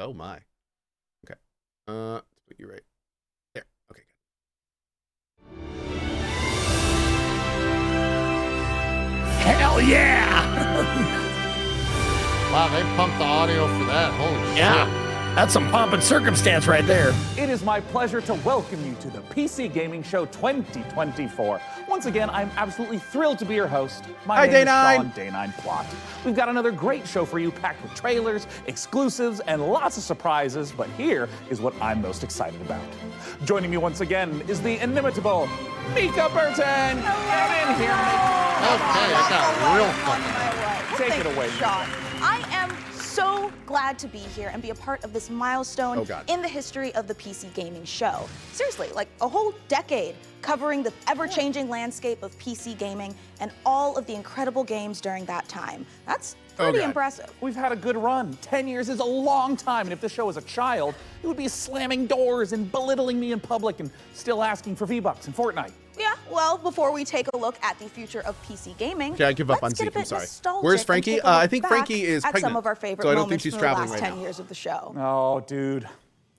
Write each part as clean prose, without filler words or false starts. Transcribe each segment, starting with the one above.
Oh my. Okay. Let's put you right there. Okay, good. Hell yeah! Wow, they pumped the audio for that. Holy shit. That's some pomp and circumstance right there. It is my pleasure to welcome you to the PC Gaming Show 2024. Once again, I'm absolutely thrilled to be your host. My name is Sean Day9 Plot. We've got another great show for you, packed with trailers, exclusives, and lots of surprises, but here is what I'm most excited about. Joining me once again is the inimitable Mika Burton. Get in here, Mika. Okay, I got real fucking. Take it away, Sean. I am so glad to be here and be a part of this milestone in the history of the PC gaming show. Seriously, like a whole decade covering the ever-changing landscape of PC gaming and all of the incredible games during that time. That's pretty impressive. We've had a good run. 10 years is a long time, and if this show was a child, it would be slamming doors and belittling me in public and still asking for V-Bucks in Fortnite. Yeah, well, before we take a look at the future of PC gaming, I give up on Zeke, I'm sorry. Where's Frankie? I think Frankie is pregnant, some of our favorite so I don't think she's traveling last right 10 now. years of the show. Oh, dude.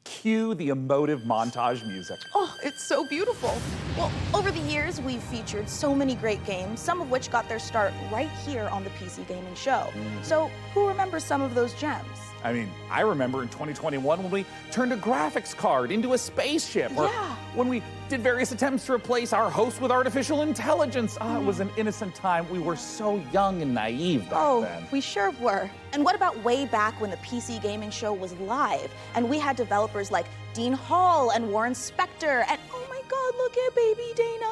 Cue the emotive montage music. Oh, it's so beautiful. Well, over the years, we've featured so many great games, some of which got their start right here on the PC Gaming Show. So who remembers some of those gems? I mean, I remember in 2021 when we turned a graphics card into a spaceship, or when we did various attempts to replace our host with artificial intelligence. It was an innocent time. We were so young and naive back then. We sure were. And what about way back when the PC Gaming Show was live, and we had developers like Dean Hall and Warren Spector, and oh my God, look at baby Day9.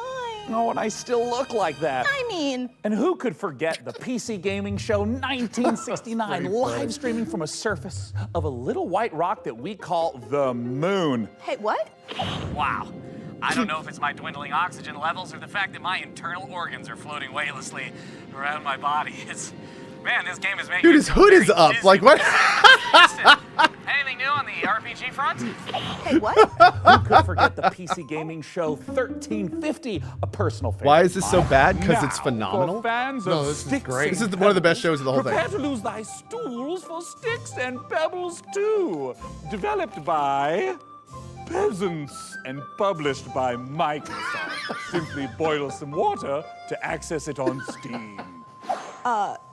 Oh, and I still look like that. I mean. And who could forget the PC Gaming Show 1969, live streaming from a surface of a little white rock that we call the moon. Hey, what? Wow. I don't know if it's my dwindling oxygen levels or the fact that my internal organs are floating weightlessly around my body. Man, this game is making Dude, his hood is up. Like, what? Anything new on the RPG front? Hey, what? Who could forget the PC Gaming Show 1350, a personal favorite? Why is this so bad? Because Now, it's phenomenal? For fans No, of this is sticks great. This is one of the best shows of the whole thing. Prepare to lose thy stools for sticks and pebbles too. Developed by peasants and published by Microsoft. Simply boil some water to access it on Steam.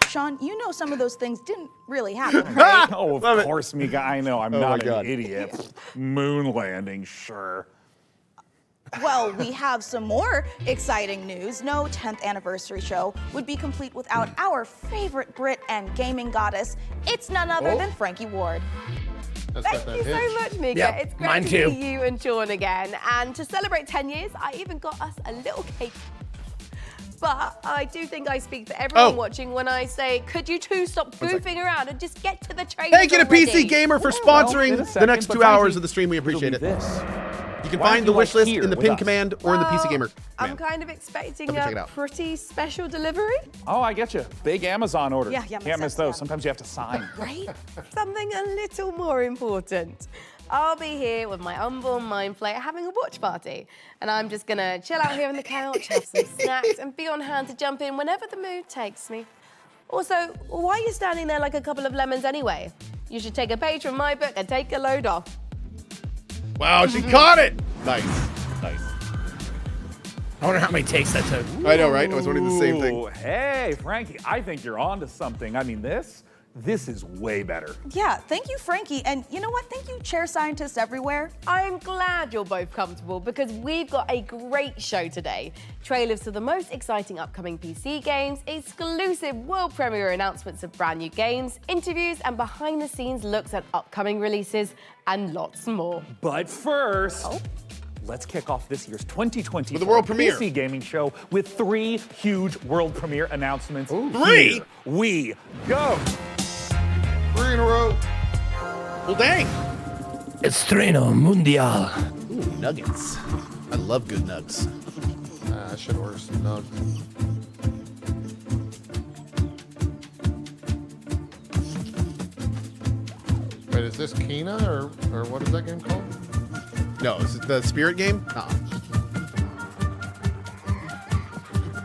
Sean, you know some of those things didn't really happen, right? Oh, of course, Mika. I know. I'm not my God. an idiot. Moon landing, sure. Well, we have some more exciting news. No 10th anniversary show would be complete without our favorite Brit and gaming goddess. It's none other than Frankie Ward. Thank you so much, Mika. Yep, it's great mine to too. see you and Sean again. And to celebrate 10 years, I even got us a little cake. But I do think I speak for everyone watching when I say, could you two stop goofing around and just get to the trailer? Thank you to PC Gamer for sponsoring the next 2 hours of the stream. We appreciate it. This. You can Why find don't the you wish like list here in the with pin us? command or in the PC Gamer I'm command. kind of expecting Let me check it a out. pretty special delivery. Oh, I get you. Big Amazon order. Yeah, Can't makes miss sense, those. yeah. Sometimes you have to sign. Right? Something a little more important. I'll be here with my unborn mind flake having a watch party. And I'm just gonna chill out here on the couch, have some snacks, and be on hand to jump in whenever the mood takes me. Also, why are you standing there like a couple of lemons anyway? You should take a page from my book and take a load off. Wow, she caught it! Nice. Nice. I wonder how many takes that took. I know, right? I was wondering the same thing. Ooh, hey, Frankie, I think you're on to something. I mean, this is way better. Yeah, thank you, Frankie. And you know what? Thank you, chair scientists everywhere. I'm glad you're both comfortable because we've got a great show today. Trailers to the most exciting upcoming PC games, exclusive world premiere announcements of brand new games, interviews and behind the scenes looks at upcoming releases and lots more. But first, let's kick off this year's 2020 With the world premiere. PC Gaming Show with 3 huge world premiere announcements. 3? Here we go. 3 in a row. Well, dang. Estreno Mundial. Ooh, nuggets. I love good nugs. I should order some nugs. Wait, is this Kina or what is that game called? No, is it the Spirit game?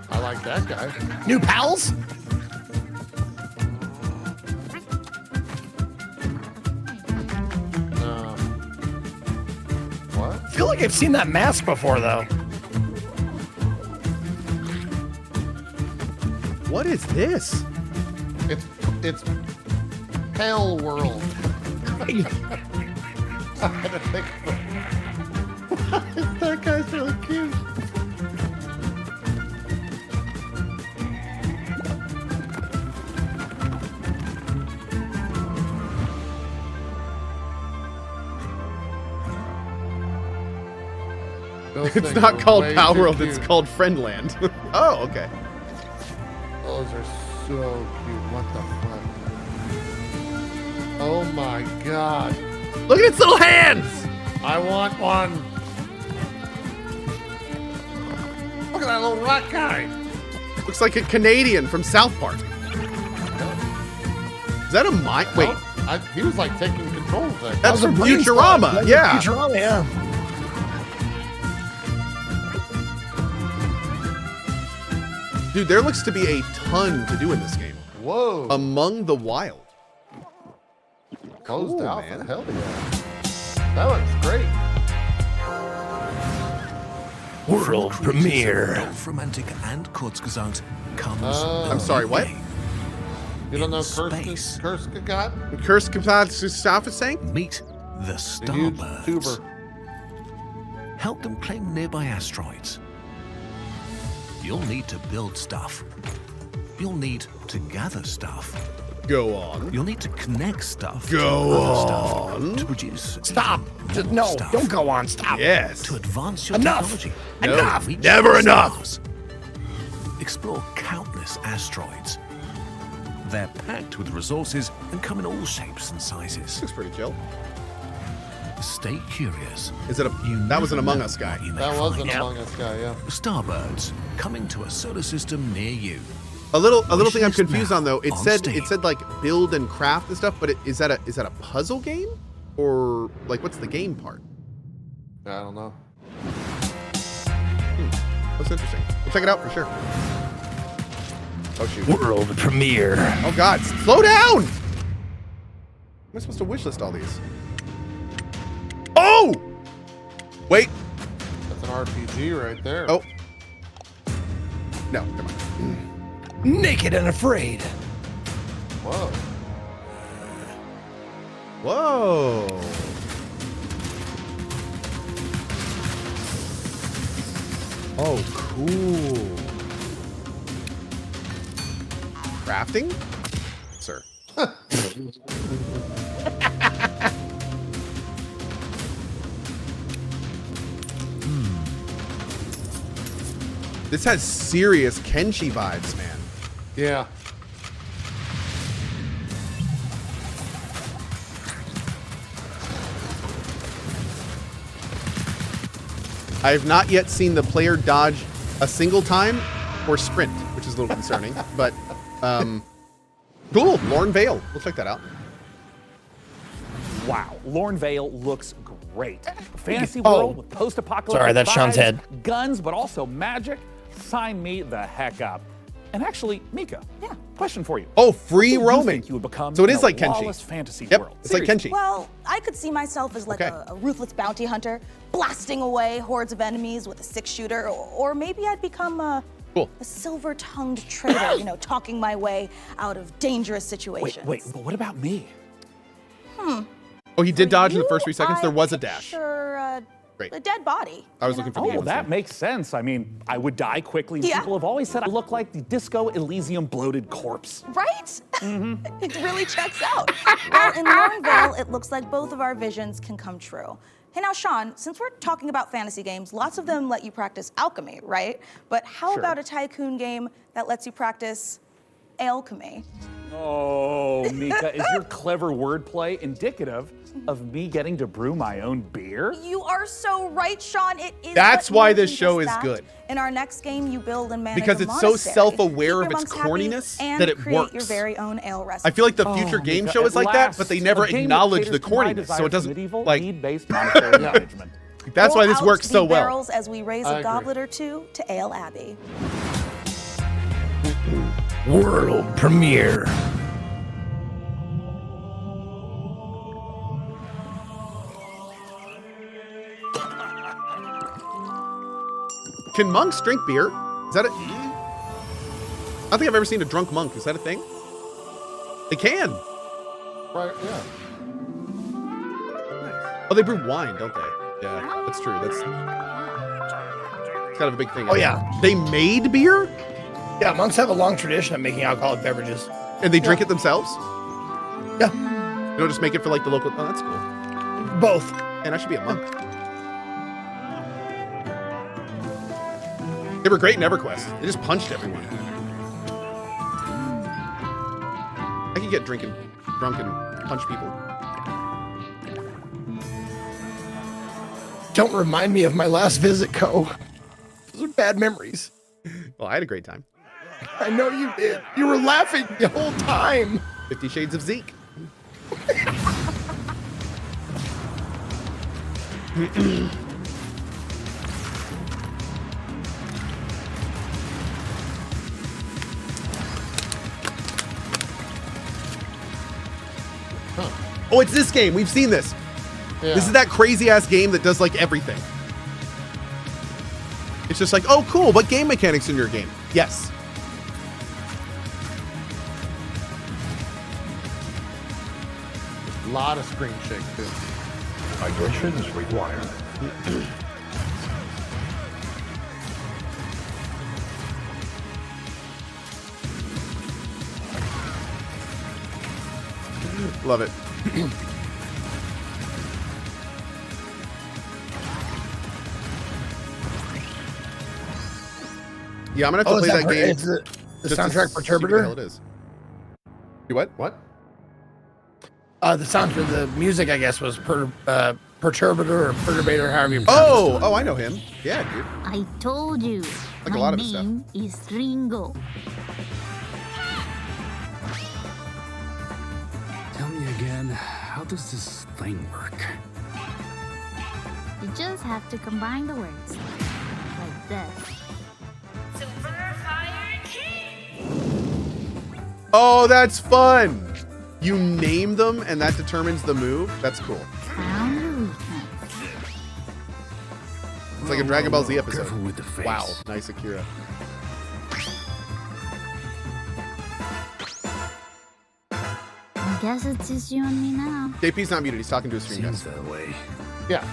I like that guy. New pals? like I've seen that mask before, though. What is this? It's Hell World. I had to think of it. That guy's really cute. It's not called Power World, it's called Friendland. Oh, okay. Those are so cute. What the fuck? Oh my god. Look at its little hands! I want one. Look at that little rock guy. Looks like a Canadian from South Park. Is that a mine? Wait. Oh, he was like taking control of that. That's from Futurama. Yeah. Futurama, yeah. Dude, there looks to be a ton to do in this game. Whoa. Among the Wild. Closed Cool, out. man. Hell yeah. That looks great. World premiere. Romantic and kurzgesagt comes. I'm sorry, what? You don't know Space. Kurska got? Curse Staff is saying? Meet the The huge Starbirds. tuber. Help them claim nearby asteroids. You'll need to build stuff. You'll need to gather stuff. Go on. You'll need to connect stuff Go to other on. stuff to produce Stop. Just, no, stuff. don't go on. Stop. Yes. To advance your Enough. technology. No, Enough. Reach never the enough. stars. Explore countless asteroids. They're packed with resources and come in all shapes and sizes. Looks pretty chill. Stay curious. Is it a? That was an Among Us guy. That was an Among Us guy, yeah. Starbirds coming to a solar system near you. A little thing I'm Wishlist confused now on though. It on said Steam. like build and craft and stuff, but is that a puzzle game or like what's the game part? I don't know. That's interesting. We'll check it out for sure. Oh shoot. World premiere. Oh god, slow down! Am I supposed to wishlist all these? Oh! Wait. That's an RPG right there. Oh. No, come on. Naked and afraid. Whoa. Whoa. Oh, cool. Crafting? Sir. This has serious Kenshi vibes, man. Yeah. I have not yet seen the player dodge a single time or sprint, which is a little concerning, but cool. Lorne Vale. We'll check that out. Wow, Lorne Vale looks great. Fantasy world with post-apocalyptic Sorry, that's Sean's vibes, head. guns, but also magic. Sign me the heck up. And actually, Mika, question for you. Oh, free Who do you roaming. think you would become So it in is a like Kenshi. lawless fantasy Yep, world? it's like Seriously. Kenshi. Well, I could see myself as like Okay. a ruthless bounty hunter, blasting away hordes of enemies with a six-shooter, or maybe I'd become a silver-tongued traitor, you know, talking my way out of dangerous situations. Wait, but what about me? Oh, he did dodge in the first 3 seconds. There was a dash. Sure, Great. a dead body. I was looking for the Oh, other that thing. makes sense. I mean, I would die quickly. Yeah. People have always said I look like the Disco Elysium bloated corpse. Right? It really checks out. Well, in Lornville, it looks like both of our visions can come true. Hey, now, Sean, since we're talking about fantasy games, lots of them let you practice alchemy, right? But how about a Tycoon game that lets you practice alchemy? Oh, Mika, is your clever wordplay indicative of me getting to brew my own beer? You are so right, Sean. It is. That's but why more this than show just is that. good. In our next game, you build and manage Because a it's so monastery. self-aware Keep of your its monks happy corniness and that it create your works. very own ale recipe. I feel like the future game show is like that, but they never acknowledge the corniness, so it doesn't like. Need-based monastery management. That's why Pour this out works the so well. barrels as we raise I a agree. goblet or two to Ale Abbey. World premiere. Can monks drink beer? Is that it? I don't think I've ever seen a drunk monk. Is that a thing? They can. Right, yeah. Oh, they brew wine, don't they? Yeah, that's true. That's kind of a big thing. Oh, yeah. They made beer? Yeah, monks have a long tradition of making alcoholic beverages. And they drink it themselves? Yeah. You don't just make it for like the local... Oh, that's cool. Both. And I should be a monk. They were great in EverQuest. They just punched everyone. I could get drunk and punch people. Don't remind me of my last visit, Cohh. Those are bad memories. Well, I had a great time. I know you did. You were laughing the whole time. 50 Shades of Zeke. Oh, it's this game. We've seen this. Yeah. This is that crazy ass game that does like everything. It's just like, oh, cool. What game mechanics in your game? Yes. A lot of screen shake too. Hydration is required. Love it. Yeah, I'm gonna have to play that game. It's the just to soundtrack see what the hell Perturbator? it is. You what? What? The soundtrack, the music, I guess, was Perturbator or Perturbator, however you pronounce Oh, it. oh, I know him. Yeah, dude. I told you. Like my a lot of his stuff. name is Ringo. Tell me again, how does this thing work? You just have to combine the words. Like this. Super Fire King! Oh, that's fun. You name them and that determines the move. That's cool. Found your weakness. It's like a Dragon Ball Z episode. Careful with the face. Wow, nice Akira. I guess it's just you and me now. JP's not muted. He's talking to his stream Seems guys. that way. Yeah.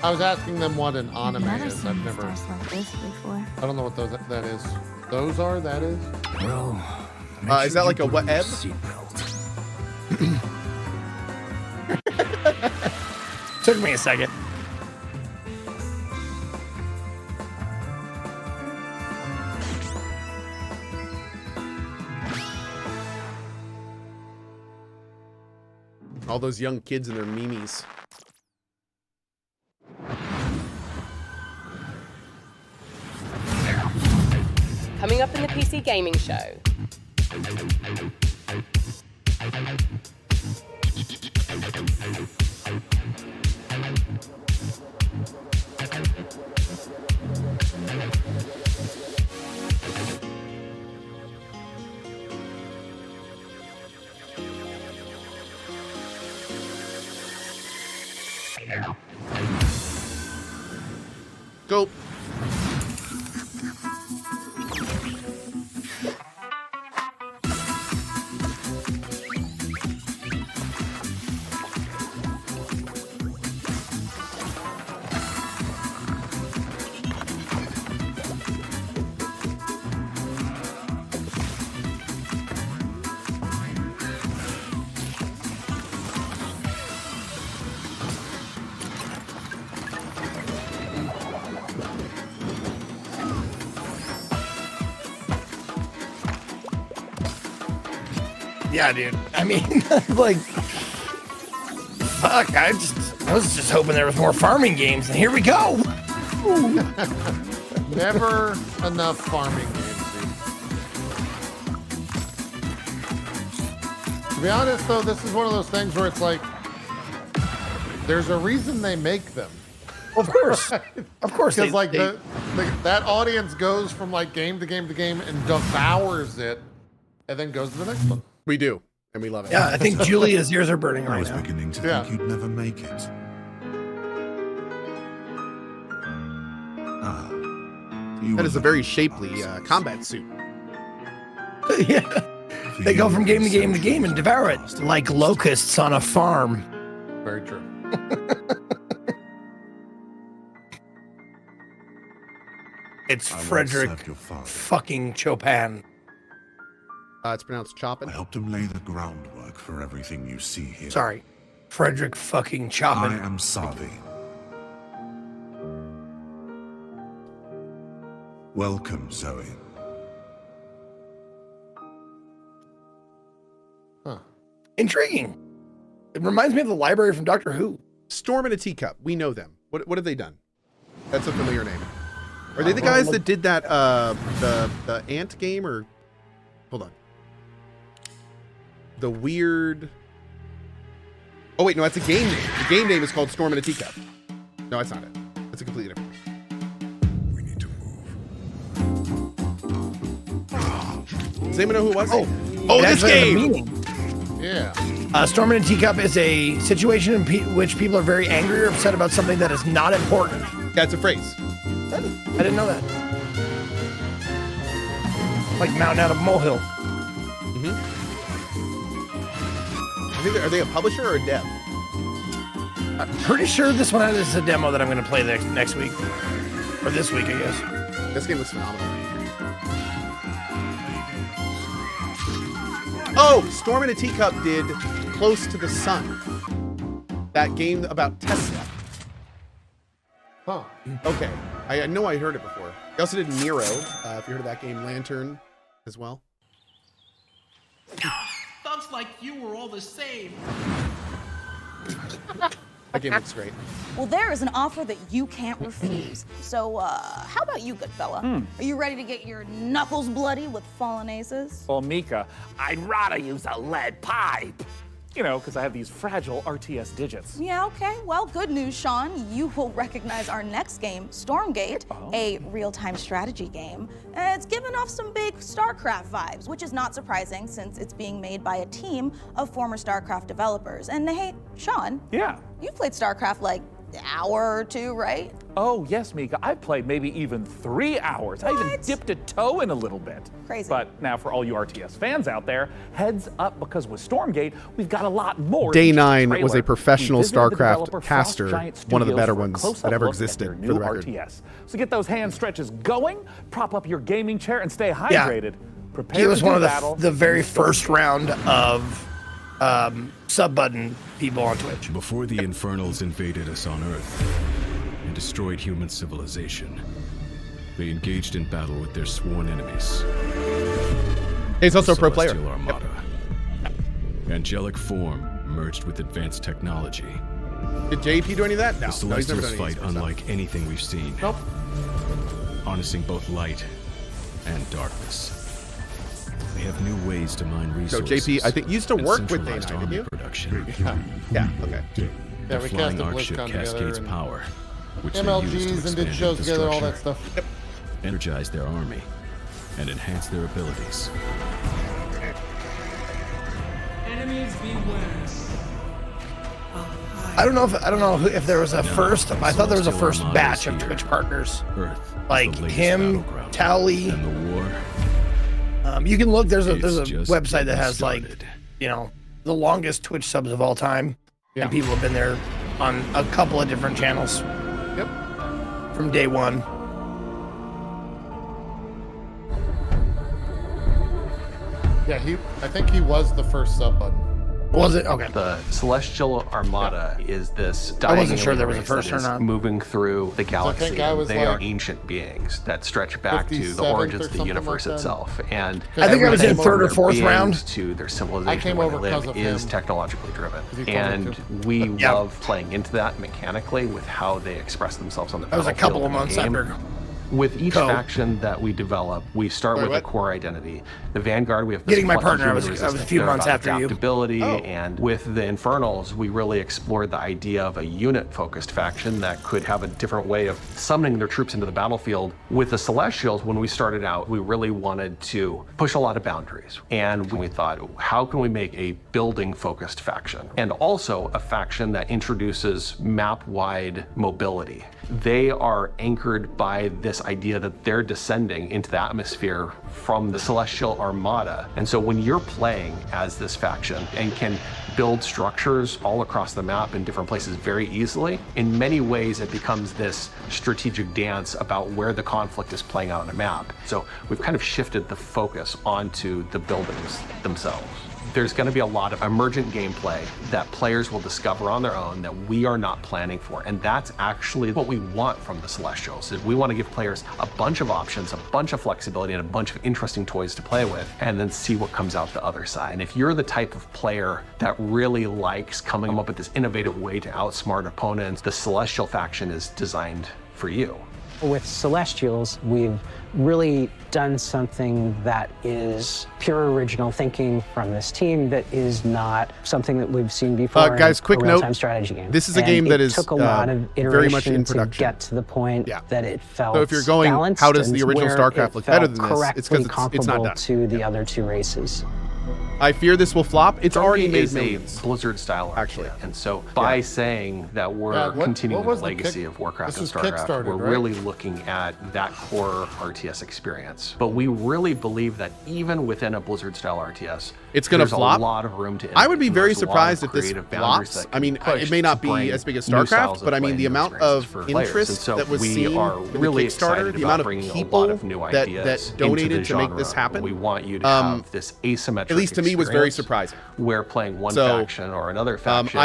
I was asking them what an anime Never is. seen I've never. stars like this before. I don't know what that is. Those are. That is. Well, Is that like a what ebb? Took me a second. All those young kids and their memes. Coming up in the PC Gaming Show. Go. Yeah, dude. I mean, like, fuck. I was just hoping there was more farming games, and here we go. Never enough farming games. To be honest, though, this is one of those things where it's like, there's a reason they make them. Of course. Of course. Because like that audience goes from like game to game to game and devours it, and then goes to the next one. We do, and we love it. Yeah, I think Julia's ears are burning I right was now. beginning to Yeah. think you'd never make it. Ah, That is a very shapely combat suit. Yeah. They go from game to game to game and devour it like locusts on a farm. Very true. It's Frederick fucking Chopin. It's pronounced Chopin. I helped him lay the groundwork for everything you see here. Sorry. Frederick fucking Chopin. I am Savi. Welcome, Zoe. Huh. Intriguing. It reminds me of the library from Doctor Who. Storm in a Teacup. We know them. What have they done? That's a familiar name. Are they the guys that did that the ant game, or hold on. The weird. Oh wait, no, that's a game name. The game name is called Storm in a Teacup. No, that's not it. That's a completely different. We need to move. Does anyone know who it was? Oh, this game! Yeah. Storm in a Teacup is a situation in which people are very angry or upset about something that is not important. That's a phrase. I didn't know that. Like mountain out of molehill. Are they a publisher or a dev? I'm pretty sure this one is a demo that I'm going to play next week. Or this week, I guess. This game looks phenomenal. Oh, Storm in a Teacup did Close to the Sun. That game about Tesla. Huh. Okay. I know I heard it before. They also did Nero, if you heard of that game, Lantern as well. Thugs like you were all the same. That game looks great. Well, there is an offer that you can't refuse. So, how about you, good fella? Are you ready to get your knuckles bloody with fallen aces? Well, Mika, I'd rather use a lead pipe. You know, because I have these fragile RTS digits. Yeah, okay. Well, good news, Sean. You will recognize our next game, Stormgate, a real-time strategy game. It's given off some big StarCraft vibes, which is not surprising since it's being made by a team of former StarCraft developers. And hey, Sean. Yeah. You've played StarCraft like an hour or two, right? Oh, yes, Mika. I've played maybe even 3 hours. I even dipped a toe in a little bit. Crazy. But now for all you RTS fans out there, heads up, because with Stormgate, we've got a lot more. Day than just 9 trailer. was a professional We visited the StarCraft developer caster, Frost Giant one of the Studios better for a ones close-up that ever look at existed, their for the new record. RTS. So get those hand stretches going, prop up your gaming chair, and stay hydrated. Prepare He was to one of do battle. the very first round of sub-button people on Twitch. Before the Infernals invaded us on Earth and destroyed human civilization, they engaged in battle with their sworn enemies. He's also a pro player. Celestial Armada. Angelic form merged with advanced technology. Did JP do any of that? No. The No, he's never Celestials done any fight stuff. unlike anything we've seen. Nope. Harnessing both light and darkness. They have new ways to mine So resources. JP, I think, used to and work with Day centralized 9, army didn't you? production. Yeah, okay. Their we flying casted arc ship BlizzCon together cascades and power, which they use to MLGs and did expand shows together, all that infrastructure, stuff. energize their army, and enhance their abilities. Enemies beware. I don't know if there was a first. I thought there was a first Celestial batch of Armada is Twitch here. partners, Earth, like the latest him, battleground. Tally. And the war. You can look. There's a It's just website that has getting like, started. you know, the longest Twitch subs of all time, and people have been there on a couple of different channels. Yep. From day one. Yeah, I think he was the first sub button. Was it? Okay. The Celestial Armada is this I wasn't sure there was a race first that or is not. moving through the galaxy. think I was They are like ancient beings that stretch back to the 57th origins or of the something universe like that. itself. And I think I was in everything third or from fourth their round. beings to their civilization came where over they 'cause live of is him. technologically driven. he told me And to. we Yeah. love playing into that mechanically with how they express themselves on the That was a battlefield couple of in the months game. after. With each Cohh. faction that we develop, we start with a what? core identity. The Vanguard, we have this Getting my flexible partner, I was a resistance. few They're months about after you. adaptability, Oh. and with the Infernals, we really explored the idea of a unit-focused faction that could have a different way of summoning their troops into the battlefield. With the Celestials, when we started out, we really wanted to push a lot of boundaries, and we thought, how can we make a building-focused faction, and also a faction that introduces map-wide mobility? They are anchored by this idea that they're descending into the atmosphere from the Celestial Armada. And so when you're playing as this faction and can build structures all across the map in different places very easily, in many ways it becomes this strategic dance about where the conflict is playing out on a map. So we've kind of shifted the focus onto the buildings themselves. There's going to be a lot of emergent gameplay that players will discover on their own that we are not planning for. And that's actually what we want from the Celestials. Is we want to give players a bunch of options, a bunch of flexibility, and a bunch of interesting toys to play with, and then see what comes out the other side. And if you're the type of player that really likes coming up with this innovative way to outsmart opponents, the Celestial faction is designed for you. With Celestials, we've really done something that is pure original thinking from this team that is not something that we've seen before. Guys, quick in a note, real-time strategy game. This is a game that is took a lot of very much in iteration to production. get to the point that it felt So if you're going, balanced how does the and original where StarCraft it look better felt than this? It's because correctly it's not comparable done. to the other two races. I fear this will flop. It's already made is millions. a Blizzard-style actually, and so by saying that we're continuing the legacy of Warcraft and StarCraft, we're really looking at that core RTS experience. But we really believe that even within a Blizzard-style RTS, it's going to flop. A lot of room to. I would be very There's a lot surprised of if this creative boundaries flops. that I mean, can it may not be as big as StarCraft, but I mean the amount of interest that was seen in the Kickstarter, the amount of people that donated to make this happen. We want you to have this asymmetric. At least to me, was very surprising. Where playing one faction or another faction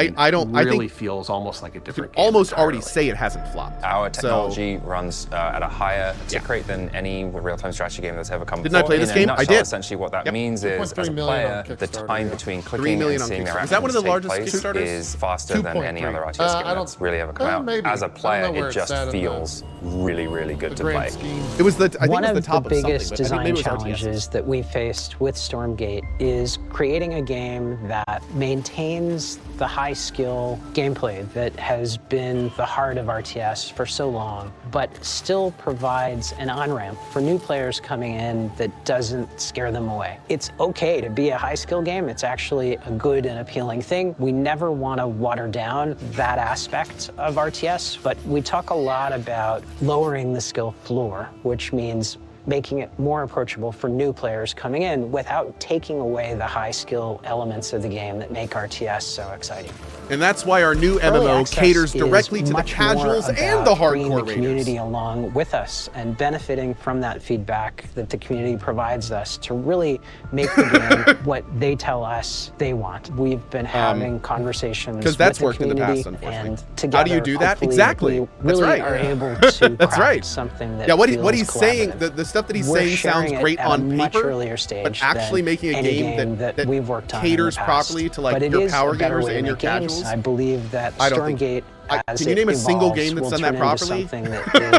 really feels almost like a different game. Almost already say it hasn't flopped. Our technology runs at a higher tick rate than any real-time strategy game that's ever come before. Didn't I play this game? I did. Essentially, what that means is, as a player, the time between clicking and seeing their Is that one of the largest actions take place is faster than any other RTS game that's really ever come out. maybe. As a player, I don't know where it just it's at in feels really, really good to grand play. scheme. It was the I think One it was of the top the of biggest something, but I think design maybe it was RTS. challenges that we faced with Stormgate is creating a game that maintains the high skill gameplay that has been the heart of RTS for so long, but still provides an on-ramp for new players coming in that doesn't scare them away. It's okay to be a high skill game. It's actually a good and appealing thing. We never want to water down that aspect of RTS, but we talk a lot about lowering the skill floor, which means making it more approachable for new players coming in without taking away the high skill elements of the game that make RTS so exciting. And that's why our new Early MMO access caters is directly to the much casuals more and the about bringing hardcore the raiders. community along with us and benefiting from that feedback that the community provides us to really make the game what they tell us they want. We've been having conversations because that's with worked the in the community, past, unfortunately. and together, How do you do that? hopefully, Exactly. we That's really right. are able to That's craft right. something that what feels he's saying, collaborative. the stuff that he's We're saying sounds sharing it great at a on much paper, earlier stage but actually than making a any game that we've worked on in caters the past. properly to like But it your is power a better gamers way to and your make games. casuals. I believe that I don't think- Stormgate, as can you it name a single evolves, game that's will done that turn into properly? something that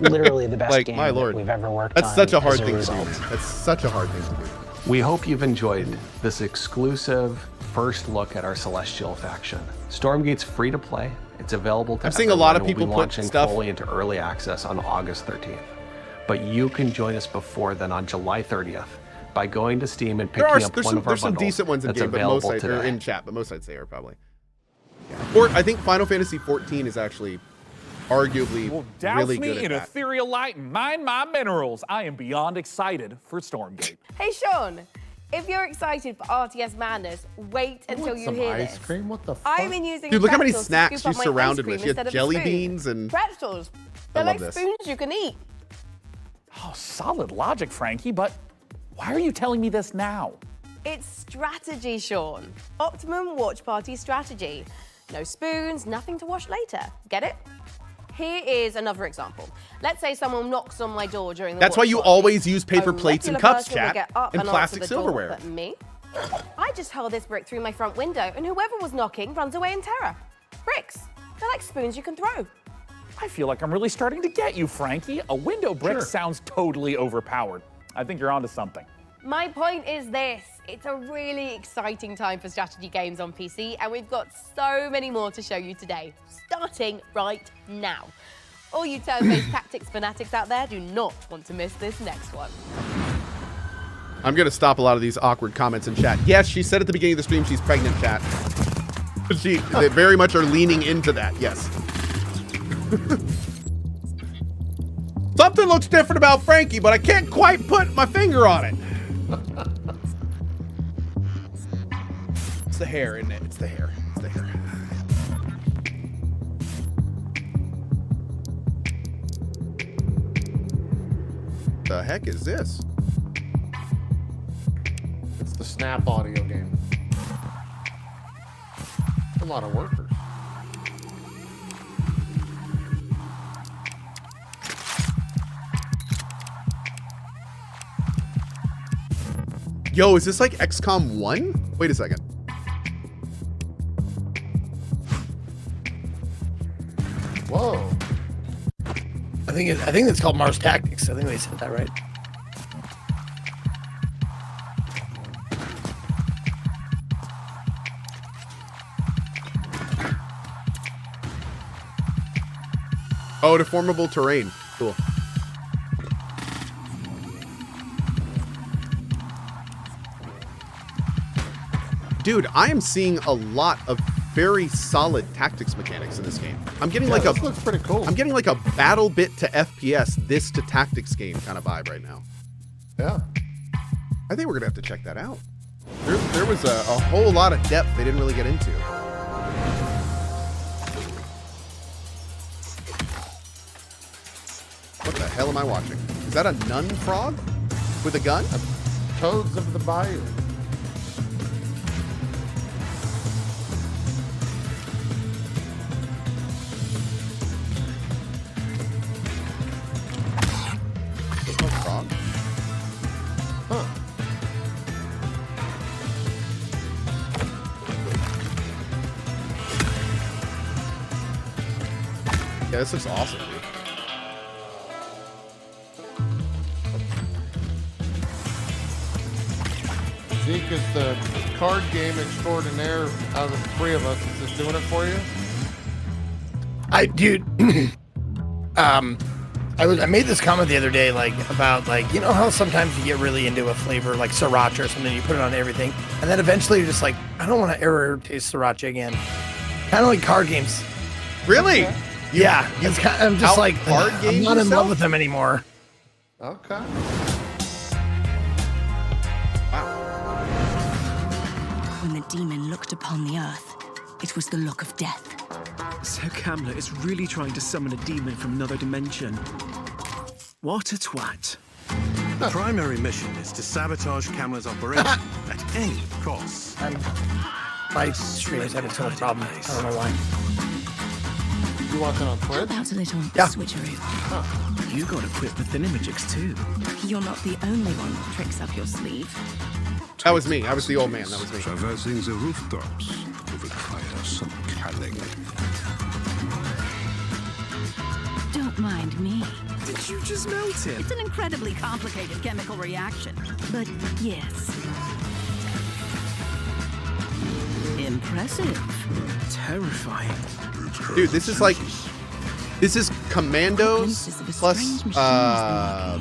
is literally the best Like, game my lord. that we've ever worked That's on. such a hard as thing to do. result. Man. That's such a hard thing to do. We hope you've enjoyed this exclusive first look at our Celestial faction. Stormgate's free to play. It's available to I'm seeing a lot of everyone. people We'll be put launching stuff- fully into early access on August 13th. But you can join us before then on July 30th by going to Steam and picking up one of our there's some bundles decent ones in that's game, but most available sites are today. in chat, but most sites they are probably. Or I think Final Fantasy 14 is actually arguably Douse really me good in at that. ethereal light and mine my minerals. I am beyond excited for Stormgate. Hey, Sean, if you're excited for RTS madness, wait until you some hear ice this. cream? What the fuck? I've been using Dude, look how many pretzels to snacks scoop she's up my ice surrounded cream with. She has instead of a jelly spoon. beans and pretzels. I They're love like this. spoons you can eat. Oh, solid logic, Frankie, but why are you telling me this now? It's strategy, Sean. Optimum watch party strategy. No spoons, nothing to wash later. Get it? Here is another example. Let's say someone knocks on my door during the That's why watch you party. always use paper A plates and regular cups, person will chat, get up and answer plastic the door, silverware. But me? I just hurl this brick through my front window and whoever was knocking runs away in terror. Bricks. They're like spoons you can throw. I feel like I'm really starting to get you, Frankie. A window brick sounds totally overpowered. I think you're onto something. My point is this. It's a really exciting time for strategy games on PC, and we've got so many more to show you today, starting right now. All you turn-based tactics fanatics out there do not want to miss this next one. I'm going to stop a lot of these awkward comments in chat. Yes, she said at the beginning of the stream she's pregnant, chat. They very much are leaning into that, yes. Something looks different about Frankie, but I can't quite put my finger on it. It's the hair, isn't it? It's the hair. It's the hair. The heck is this? It's the Snap audio game. A lot of workers. Yo, is this like XCOM 1? Wait a second. Whoa. I think it's called Mars Tactics. I think they said that right. Oh, deformable terrain. Cool. Dude, I am seeing a lot of very solid tactics mechanics in this game. I'm getting like this looks pretty cool. I'm getting like a battle bit to FPS, this to tactics game kind of vibe right now. Yeah. I think we're gonna have to check that out. There was a whole lot of depth they didn't really get into. What the hell am I watching? Is that a nun frog with a gun? Toads of the Bayou. No frog. Huh. Yeah, this looks awesome, dude. Zeke is the card game extraordinaire out of the three of us. Is this doing it for you? Dude, I made this comment the other day, like, about, like, you know how sometimes you get really into a flavor like sriracha or something, you put it on everything, and then eventually you're just like, I don't want to ever taste sriracha again. Kind of like card games. Really? Yeah. I'm just like, card I'm games not in love yourself? with them anymore. Okay. When the demon looked upon the earth, it was the look of death. So Camlet is really trying to summon a demon from another dimension. What a twat. The primary mission is to sabotage Camlet's operation at any cost. My stream is having so much problem. I don't know why. You watching on Twitch? About a little switcheroo. Huh. You got equipped with Thinamagics too. You're not the only one with tricks up your sleeve. That was me. I was the old man. That was me. Traversing the rooftops will require some cunning. Don't mind me. Did you just melt him? It's an incredibly complicated chemical reaction. But yes. Impressive. Terrifying. Dude, this is Commandos plus I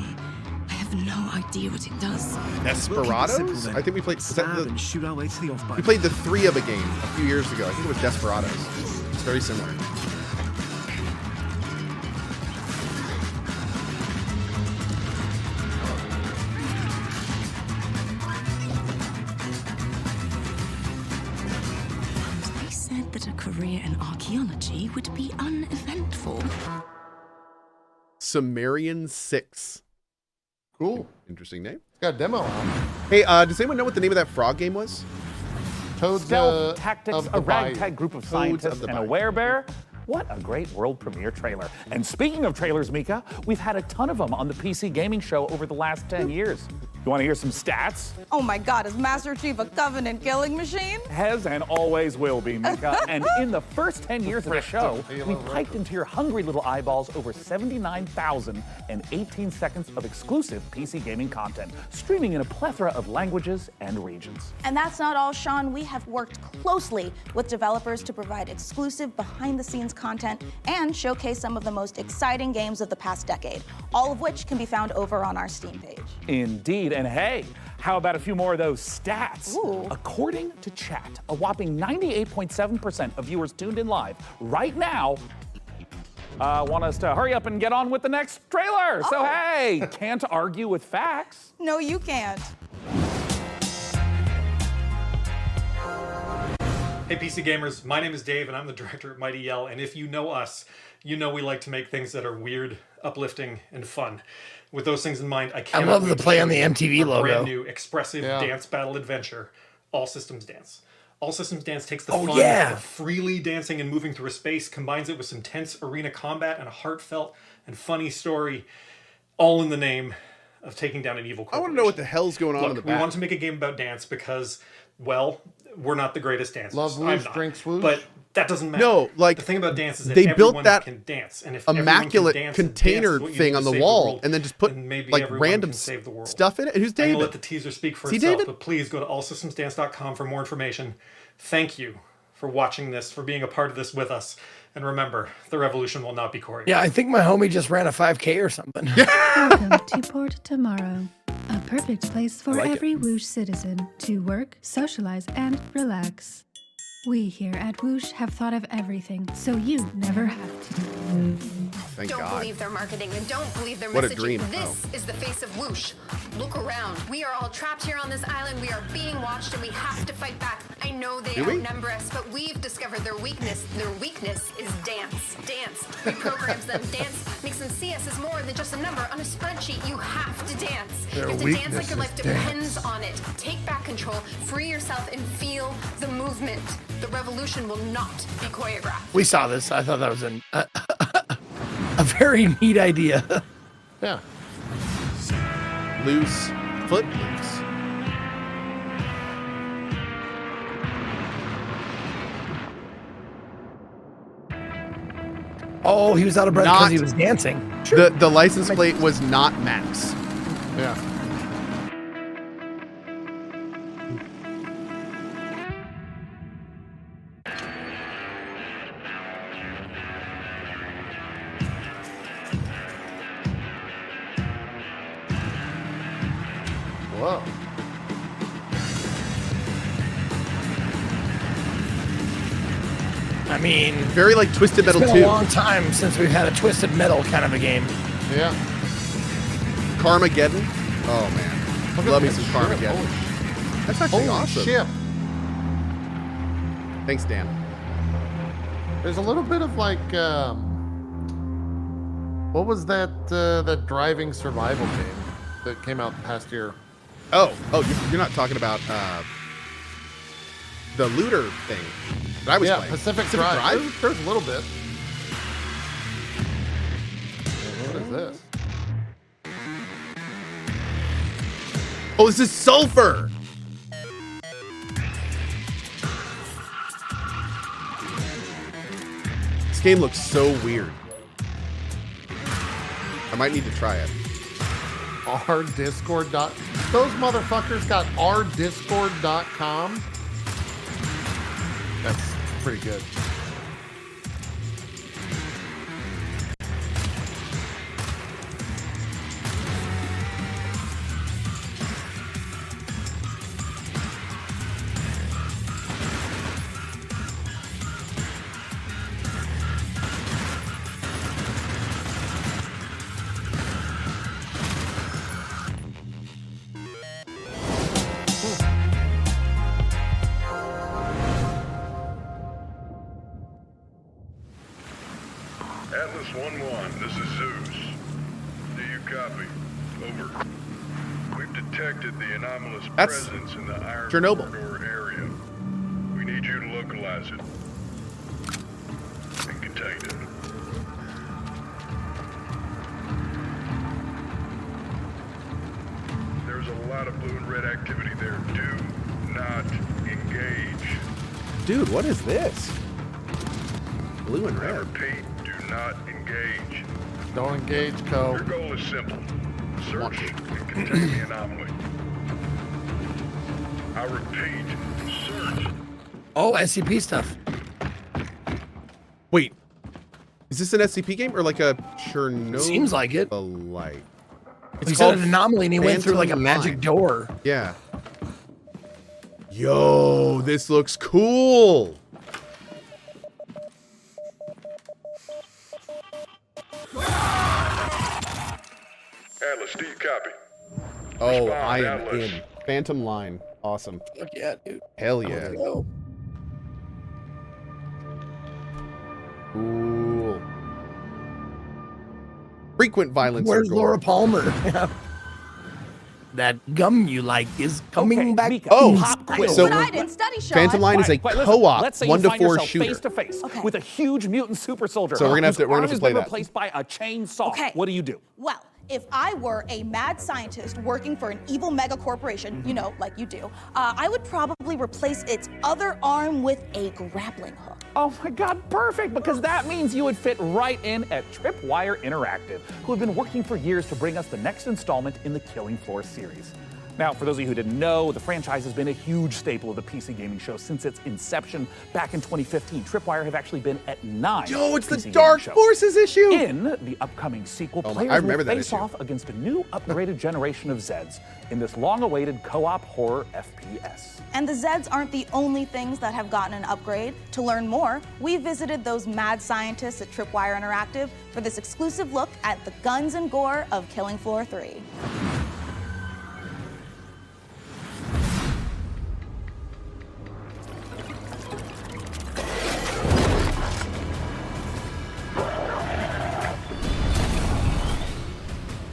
have no idea what it does. Desperados? I think we played and shoot our way to the off button. we played the 3 of a game a few years ago. I think it was Desperados. It's very similar. They said that a career in archaeology would be uneventful. Sumerian 6. Cool. Interesting name. Got a demo out. Hey, does anyone know what the name of that frog game was? Toads Stealth Tactics, of a the Bayou. ragtag group of Toads scientists of the and a Bayou. werebear. What a great world premiere trailer. And speaking of trailers, Mika, we've had a ton of them on the PC gaming show over the last 10 years. You want to hear some stats? Oh my God, is Master Chief a Covenant killing machine? Has and always will be, Mika. And in the first 10 years of the show, we piped into your hungry little eyeballs over 79,018 seconds of exclusive PC gaming content, streaming in a plethora of languages and regions. And that's not all, Sean. We have worked closely with developers to provide exclusive behind-the-scenes content and showcase some of the most exciting games of the past decade, all of which can be found over on our Steam page. Indeed, and hey, how about a few more of those stats? Ooh. According to chat, a whopping 98.7% of viewers tuned in live right now want us to hurry up and get on with the next trailer. So hey, can't argue with facts. No, you can't. Hey PC gamers, my name is Dave and I'm the director at Mighty Yell, and if you know us, you know we like to make things that are weird, uplifting, and fun. With those things in mind, I love the play on the MTV logo. Brand new expressive dance battle adventure, All Systems Dance. All Systems Dance takes the fun of freely dancing and moving through a space, combines it with some tense arena combat and a heartfelt and funny story, all in the name of taking down an evil corporation. I want to know what the hell's going on in the back. We wanted to make a game about dance because, well, we're not the greatest dancers. Love whoosh, drinks whoosh. But that doesn't matter. No, like the thing about dance is that they everyone built that can dance, and if immaculate everyone can dance container and dance thing on the wall, and then just put like random stuff in it. And who's I'm David? gonna let the teaser speak for See itself, David? but please go to allsystemsdance.com for more information. Thank you for watching this, for being a part of this with us, and remember, the revolution will not be choreographed. Yeah, I think my homie just ran a 5K or something. Welcome to Port Tomorrow, a perfect place for every Whoosh citizen to work, socialize, and relax. We here at Whoosh have thought of everything, so you never have to. Thank Don't God. believe their marketing and don't believe their What a messaging. dream. This is the face of Whoosh. Look around. We are all trapped here on this island. We are being watched and we have to fight back. I know they Do we? outnumber us, but we've discovered their weakness. Their weakness is dance. Dance reprograms them. Dance makes them see us as more than just a number on a spreadsheet. You have to dance. Their you have to dance like weakness your life is depends on it. Take back control, free yourself, and feel the movement. The revolution will not be choreographed. We saw this. I thought that was a very neat idea. Yeah. Loose, foot loose. Oh, he was out of breath because he was dancing. The license plate was not Max. Yeah. Whoa. I mean, very like Twisted Metal 2. It's been a long time since we've had a Twisted Metal kind of a game. Yeah. Carmageddon. Oh man, love me some Carmageddon. That's actually awesome. Shit. Thanks, Dan. There's a little bit of like, what was that that driving survival game that came out past year? Oh, you're not talking about the looter thing that I was playing. Pacific Drive. There's a little bit. What is this? Oh, this is Sulfur. This game looks so weird. I might need to try it. Our Discord. Those motherfuckers got ourdiscord.com. That's pretty good. Atlas 1-1, this is Zeus. Do you copy? Over. We've detected the anomalous presence in the Iron Chernobyl. Corridor area. We need you to localize it and contain it. There's a lot of blue and red activity there. Do not engage. Dude, what is this? Blue and red. I repeat, do not engage. Don't engage, Cohh. Your goal is simple. Search and contain the anomaly. I repeat, search. Oh, SCP stuff. Wait, is this an SCP game or like a Chernobyl? Seems like it. Light. He said an anomaly and he went through like a magic door. Yeah. Yo, this looks cool. Atlas, do you copy? Oh, Respond, I am Atlas. in. Phantom line. Awesome. Yeah, dude. Hell yeah. Cool. Frequent violence. Where's or gore. Laura Palmer? That gum you like is coming back. Mika, Oh, pop quiz. so But I didn't study shot. Phantom line is a Listen, co-op let's say 1 you to find 4 yourself shooter. face to face with a huge mutant super soldier. So we're gonna have whose to arm has play been that. replaced by a chainsaw. Okay. What do you do? Well, if I were a mad scientist working for an evil mega corporation, you know, like you do, I would probably replace its other arm with a grappling hook. Oh my God, perfect, because that means you would fit right in at Tripwire Interactive, who have been working for years to bring us the next installment in the Killing Floor series. Now, for those of you who didn't know, the franchise has been a huge staple of the PC gaming show since its inception back in 2015. Tripwire have actually been at 9. Yo, it's the PC gaming Dark shows. Forces issue. In the upcoming sequel, I players remember will that face issue. off against a new upgraded generation of Zeds in this long-awaited co-op horror FPS. And the Zeds aren't the only things that have gotten an upgrade. To learn more, we visited those mad scientists at Tripwire Interactive for this exclusive look at the guns and gore of Killing Floor 3.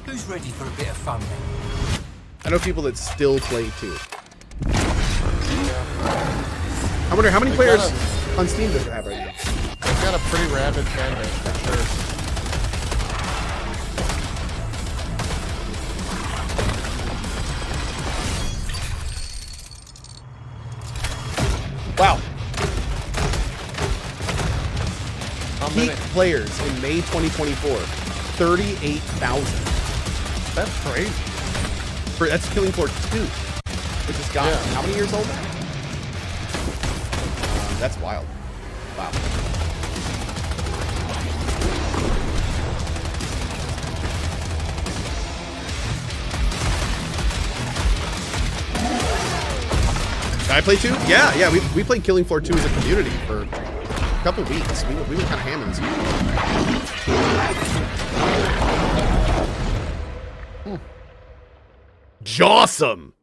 Who's ready for a bit of fun then? I know people that still play 2. I wonder how many players on Steam does it have right now? They've got a pretty rabid fan base for sure. Wow. Peak many? players in May 2024, 38,000. That's crazy. That's Killing Floor 2, which has got how many years old now? That's wild. Wow. Did I play 2? Yeah. We played Killing Floor 2 as a community for a couple weeks. We were kind of hamming this. Jawsome.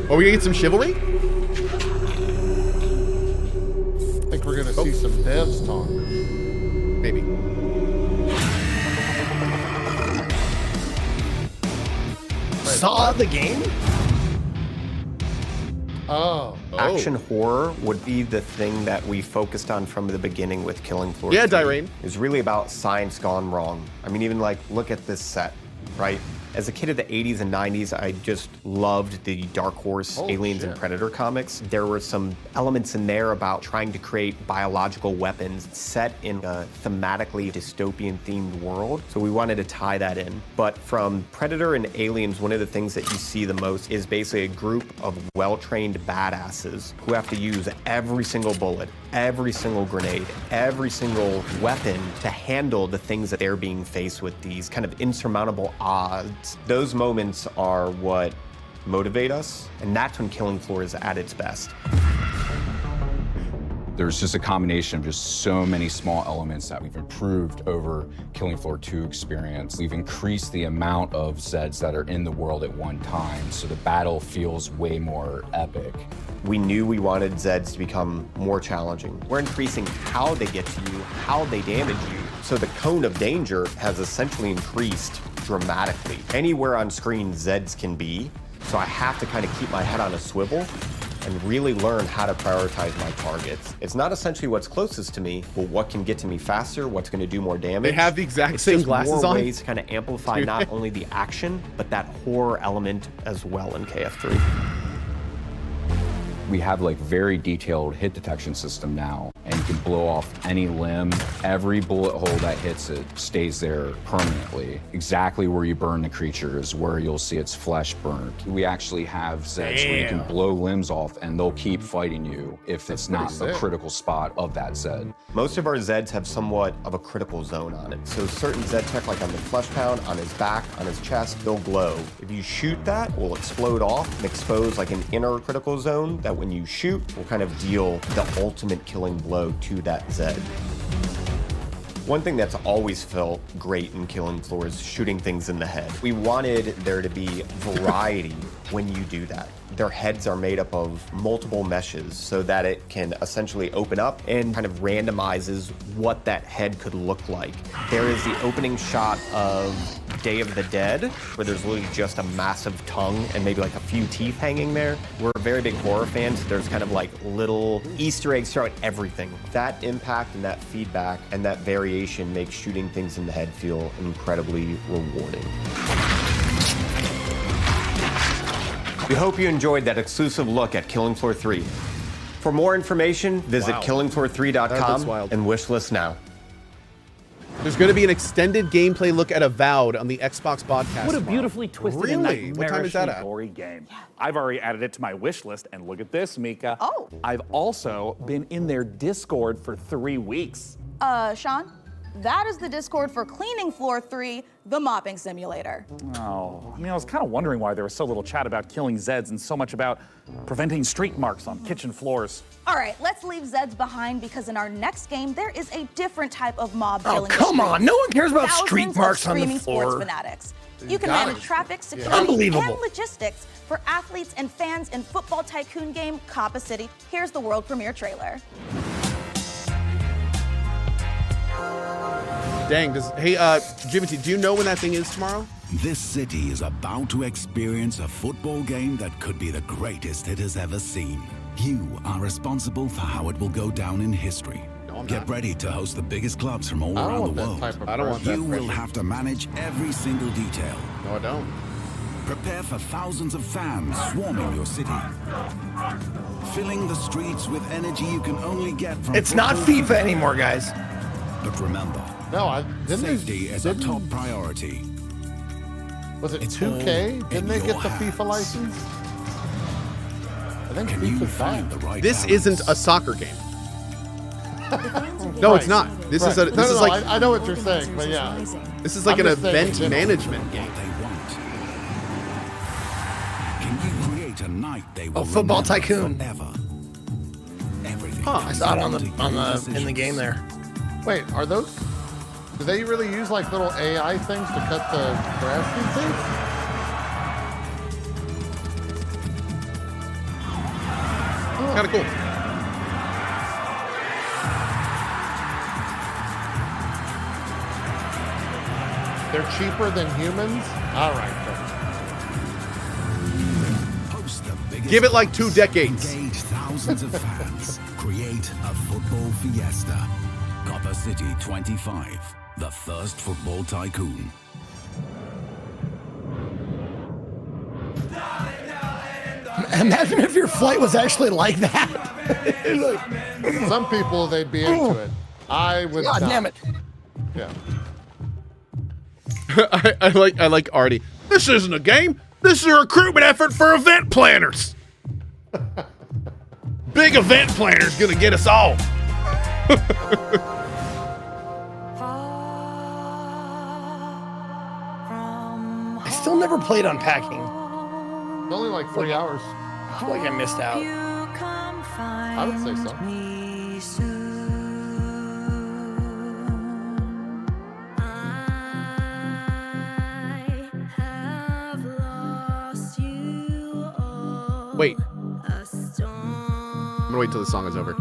Are we gonna get some chivalry? I think we're gonna see some devs talk. Maybe. Saw the game? Action horror would be the thing that we focused on from the beginning with Killing Floor. Yeah, 3. Dirain. It was really about science gone wrong. I mean, even like, look at this set, right? As a kid of the 80s and 90s, I just loved the Dark Horse Aliens and Predator comics. There were some elements in there about trying to create biological weapons set in a thematically dystopian themed world. So we wanted to tie that in. But from Predator and Aliens, one of the things that you see the most is basically a group of well-trained badasses who have to use every single bullet, every single grenade, every single weapon to handle the things that they're being faced with, these kind of insurmountable odds. Those moments are what motivate us, and that's when Killing Floor is at its best. There's just a combination of just so many small elements that we've improved over Killing Floor 2 experience. We've increased the amount of Zeds that are in the world at one time, so the battle feels way more epic. We knew we wanted Zeds to become more challenging. We're increasing how they get to you, how they damage you. So the cone of danger has essentially increased dramatically. Anywhere on screen Zeds can be, so I have to kind of keep my head on a swivel and really learn how to prioritize my targets. It's not essentially what's closest to me, but what can get to me faster, what's going to do more damage. They have the exact It's same just glasses more on. ways to kind of amplify not only the action, but that horror element as well in KF3. We have like very detailed hit detection system now, and you can blow off any limb. Every bullet hole that hits it stays there permanently. Exactly where you burn the creature is where you'll see its flesh burnt. We actually have Zeds where you can blow limbs off and they'll keep fighting you if it's not the critical spot of that Zed. Most of our Zeds have somewhat of a critical zone on it. So certain Zed tech, like on the flesh pound, on his back, on his chest, they'll glow. If you shoot that, it will explode off and expose like an inner critical zone that when you shoot will kind of deal the ultimate killing blow to that Zed. One thing that's always felt great in Killing Floor is shooting things in the head. We wanted there to be variety when you do that. Their heads are made up of multiple meshes so that it can essentially open up and kind of randomizes what that head could look like. There is the opening shot of Day of the Dead, where there's literally just a massive tongue and maybe like a few teeth hanging there. We're very big horror fans, so there's kind of like little Easter eggs throughout everything. That impact and that feedback and that variation makes shooting things in the head feel incredibly rewarding. We hope you enjoyed that exclusive look at Killing Floor 3. For more information, visit killingfloor3.com and wishlist now. There's going to be an extended gameplay look at Avowed on the Xbox podcast. What a beautifully twisted and Really? What time is that at? gory game. I've already added it to my wish list, and look at this, Mika. Oh. I've also been in their Discord for 3 weeks. Sean, that is the Discord for Cleaning Floor 3, the mopping simulator. Oh, I mean, I was kind of wondering why there was so little chat about killing Zeds and so much about preventing streak marks on kitchen floors. All right, let's leave Zeds behind because in our next game, there is a different type of mob Oh, killing. come on. No one cares about Thousands streak of marks on the screaming sports floor. fanatics. You can got manage it. traffic, security, Unbelievable. and logistics for athletes and fans in football tycoon game, Coppa City. Here's the world premiere trailer. Dang, hey, Jimothy, do you know when that thing is tomorrow? This city is about to experience a football game that could be the greatest it has ever seen. You are responsible for how it will go down in history. Get ready to host the biggest clubs from all around the world. I don't want that You will pressure. have to manage every single detail. No, I don't. Prepare for thousands of fans swarming your city. Filling the streets with energy you can only get from It's not football. FIFA anymore, guys. But remember, safety is a top priority. Was it It's 2K? all Didn't in they your get the hands. FIFA license? I think Can you FIFA's find back. the right This balance? isn't a soccer game. No, it's not. This is a. Right. This is like. I know what you're saying, but yeah. This is like I'm an just saying in event general. management game. Can you create a night they will Oh, Football remember Tycoon. forever? Everything I saw it in the game there. Wait, are those? Do they really use like little AI things to cut the grass these days? Kind of cool. They're cheaper than humans? All right. Give it like 2 decades. Engage thousands of fans. Create a football fiesta. Coppa City 25, the first football tycoon. Imagine if your flight was actually like that. Some people, they'd be into it. I would God not. damn it. Yeah. I like Artie. This isn't a game. This is a recruitment effort for event planners. Big event planner's gonna get us all. I still never played Unpacking. It's only like 3 hours. I feel like I missed out. I would say so. Wait. I'm gonna wait till the song is over.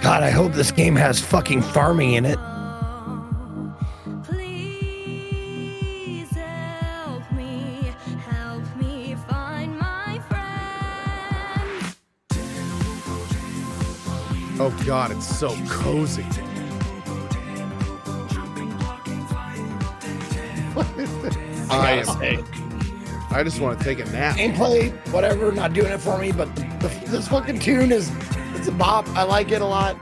God, I hope this game has fucking farming in it. Oh God, it's so cozy. I just want to take a nap. Gameplay, whatever, not doing it for me, but this fucking tune it's a bop. I like it a lot.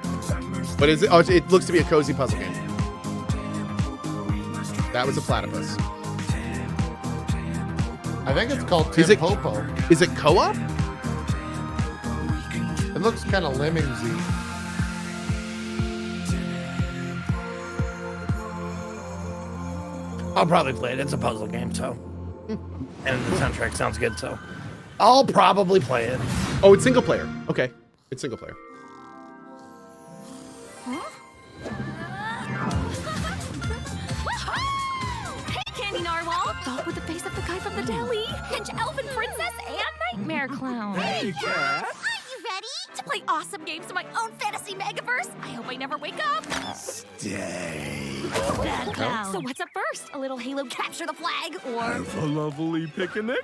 What is it? Oh, it looks to be a cozy puzzle game. That was a platypus. I think it's called Is it Popo. Is it co-op? It looks kind of Lemmingsy. I'll probably play it. It's a puzzle game, so. And the soundtrack sounds good, so I'll probably play it. Oh, it's single player. Okay, it's single player. Hey, Candy Narwhal! Dog with the face of the guy from the deli. Pinch Elfin Princess and Nightmare Clown. Hey, Cat! Are you ready to play awesome games in my own fantasy megaverse? I hope I never wake up. Stay. Bad clown. So what's up first? A little Halo capture the flag, or... Have a lovely picnic?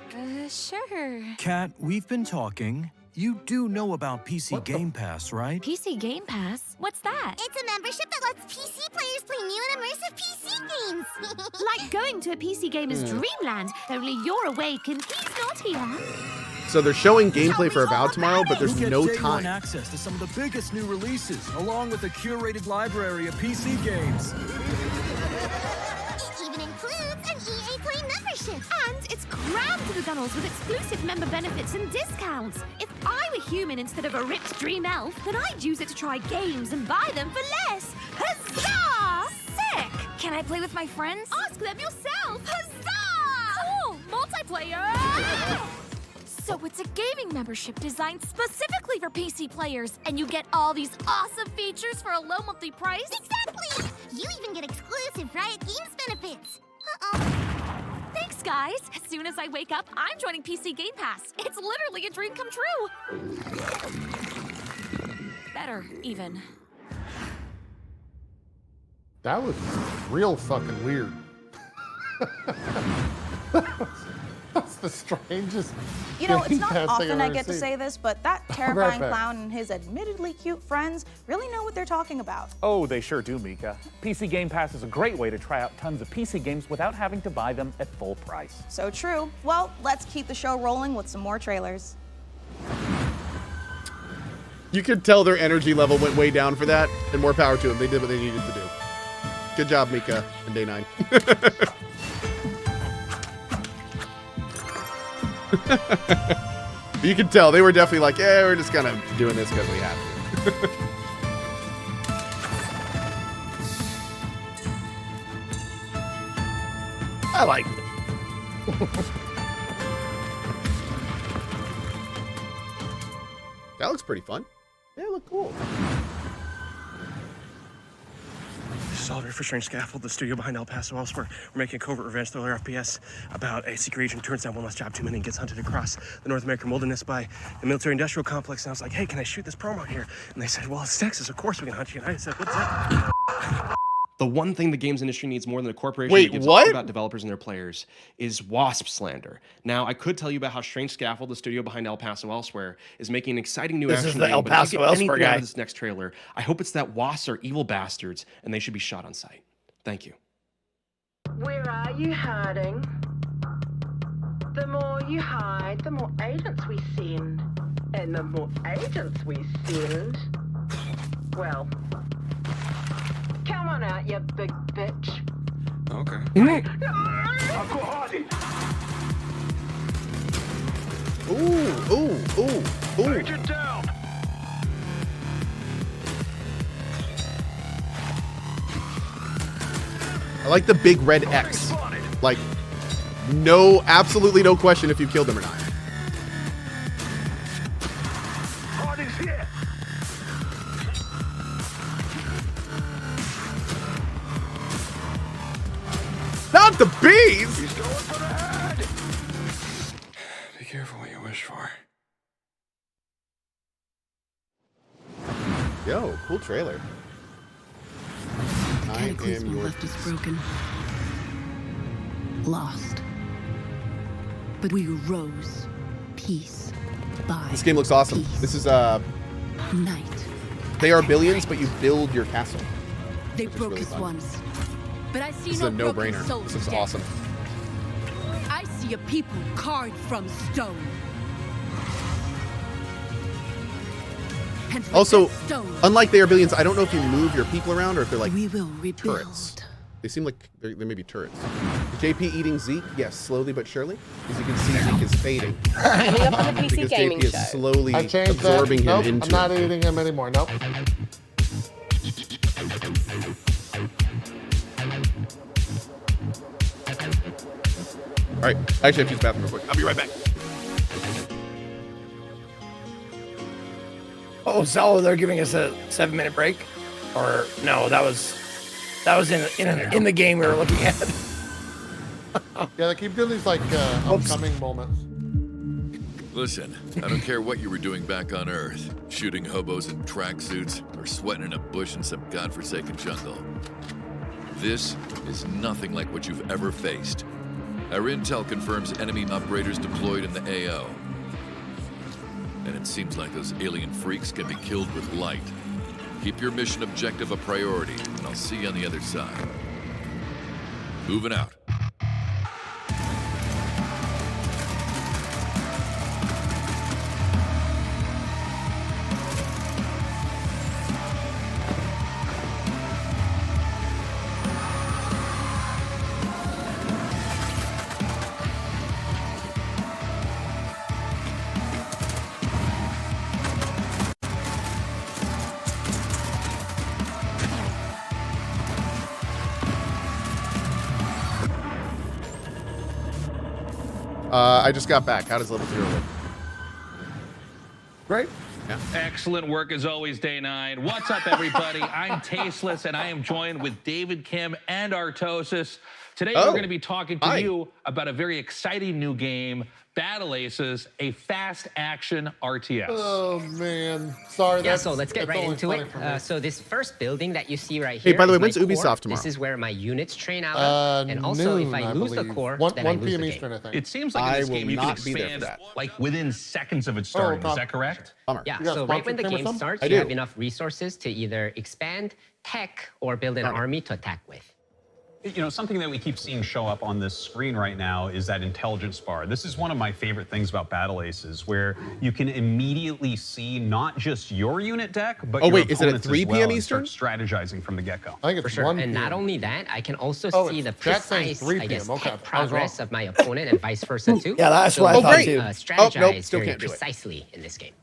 Sure. Kat, we've been talking. You do know about PC Game Pass, right? PC Game Pass? What's that? It's a membership that lets PC players play new and immersive PC games. Like going to a PC gamer's dreamland, only you're awake and he's not here. So they're showing gameplay for Avowed tomorrow, but there's You'll get no day one time. access to some of the biggest new releases, along with a curated library of PC games. It even includes an EA Play membership. And it's crammed to the gunnels with exclusive member benefits and discounts. If I were human instead of a ripped dream elf, then I'd use it to try games and buy them for less. Huzzah! Sick! Can I play with my friends? Ask them yourself! Huzzah! Cool! Multiplayer! So it's a gaming membership designed specifically for PC players, and you get all these awesome features for a low monthly price? Exactly! You even get exclusive Riot Games benefits. Uh-oh. Thanks, guys. As soon as I wake up, I'm joining PC Game Pass. It's literally a dream come true. Better, even. That was real fucking weird. That's the strangest. You know, it's not game often casting I I've get ever to seen. say this, but that terrifying back. clown and his admittedly cute friends really know what they're talking about. Oh, they sure do, Mika. PC Game Pass is a great way to try out tons of PC games without having to buy them at full price. So true. Well, let's keep the show rolling with some more trailers. You could tell their energy level went way down for that, and more power to them. They did what they needed to do. Good job, Mika, and Day 9. You can tell they were definitely like, yeah, we're just kind of doing this because we have to. I like it. That looks pretty fun. Yeah, it looked cool. Solver for Strange Scaffold, the studio behind El Paso elsewhere. We're making a covert revenge thriller FPS about a secret agent turns down one last job too many and gets hunted across the North American wilderness by the military-industrial complex. And I was like, hey, can I shoot this promo here? And they said, well, it's Texas. Of course we can hunt you. And I said, what's that? The one thing the games industry needs more than a corporation Wait, that gives what? a about developers and their players is wasp slander. Now, I could tell you about how Strange Scaffold, the studio behind El Paso elsewhere, is making an exciting new This action is the game. El But if I Paso get anything elsewhere out guy. of this next trailer, I hope it's that wasps are evil bastards and they should be shot on sight. Thank you. Where are you hiding? The more you hide, the more agents we send. And the more agents we send, well, come on out, you big bitch. Okay. Ooh. Agent down. I like the big red X. Like, no, absolutely no question if you killed them or not. Harding's here. Not the bees! He's going for the head. Be careful what you wish for. Yo, cool trailer. I am your left us broken, lost, but we rose, piece by This game looks awesome. This is night. They Are Billions, but you build your castle. They which is broke really us fun. once, but I see This is no a broken no-brainer. souls This is dead. awesome. I see a people carved from stone. And with Also, that stone, unlike They Are Billions, I don't know if you move your people around or if they're like we will rebuild. turrets. They seem like they may be turrets. Is JP eating Zeke? Yes, slowly but surely. As you can see, Zeke is fading. Coming up on the PC Because Gaming JP Show. is slowly I changed absorbing that. him Nope, into I'm not eating him anymore. Nope. All right, I actually have to use the bathroom real quick. I'll be right back. Oh, so they're giving us a 7-minute break, or no? That was in the game we were looking at. Yeah, they keep doing these like upcoming moments. Listen, I don't care what you were doing back on Earth, shooting hobos in tracksuits or sweating in a bush in some godforsaken jungle. This is nothing like what you've ever faced. Our intel confirms enemy operators deployed in the AO. And it seems like those alien freaks can be killed with light. Keep your mission objective a priority, and I'll see you on the other side. Moving out. I just got back. How does level 0 look? Great. Yeah. Excellent work as always, Day 9. What's up, everybody? I'm Tasteless, and I am joined with David, Kim, and Artosis. Today, we're going to be talking to you about a very exciting new game, Battle Aces, a fast-action RTS. Oh, man. Sorry. Yeah, so let's get right into it. So this first building that you see right here. Hey, by the way, when's Ubisoft tomorrow? This is where my units train out of. And also, if I lose the core, then I lose the game. Eastern, I think. It seems like in this game you can expand like within seconds of it starting. Is that correct? Yeah, so right when the game starts, you have enough resources to either expand, tech, or build an army to attack with. You know, something that we keep seeing show up on this screen right now is that intelligence bar. This is one of my favorite things about Battle Aces, where you can immediately see not just your unit deck, but your wait, is it at opponents 3 as well, p.m. and Eastern? start strategizing from the get-go. I think For it's sure. 1 And p.m. not only that, I can also see the Jack's saying precise, 3 I guess, p.m. Okay, tech progress of my opponent and vice versa too. Yeah, that's so what I thought you too. can, strategize still very can't do it. precisely in this game.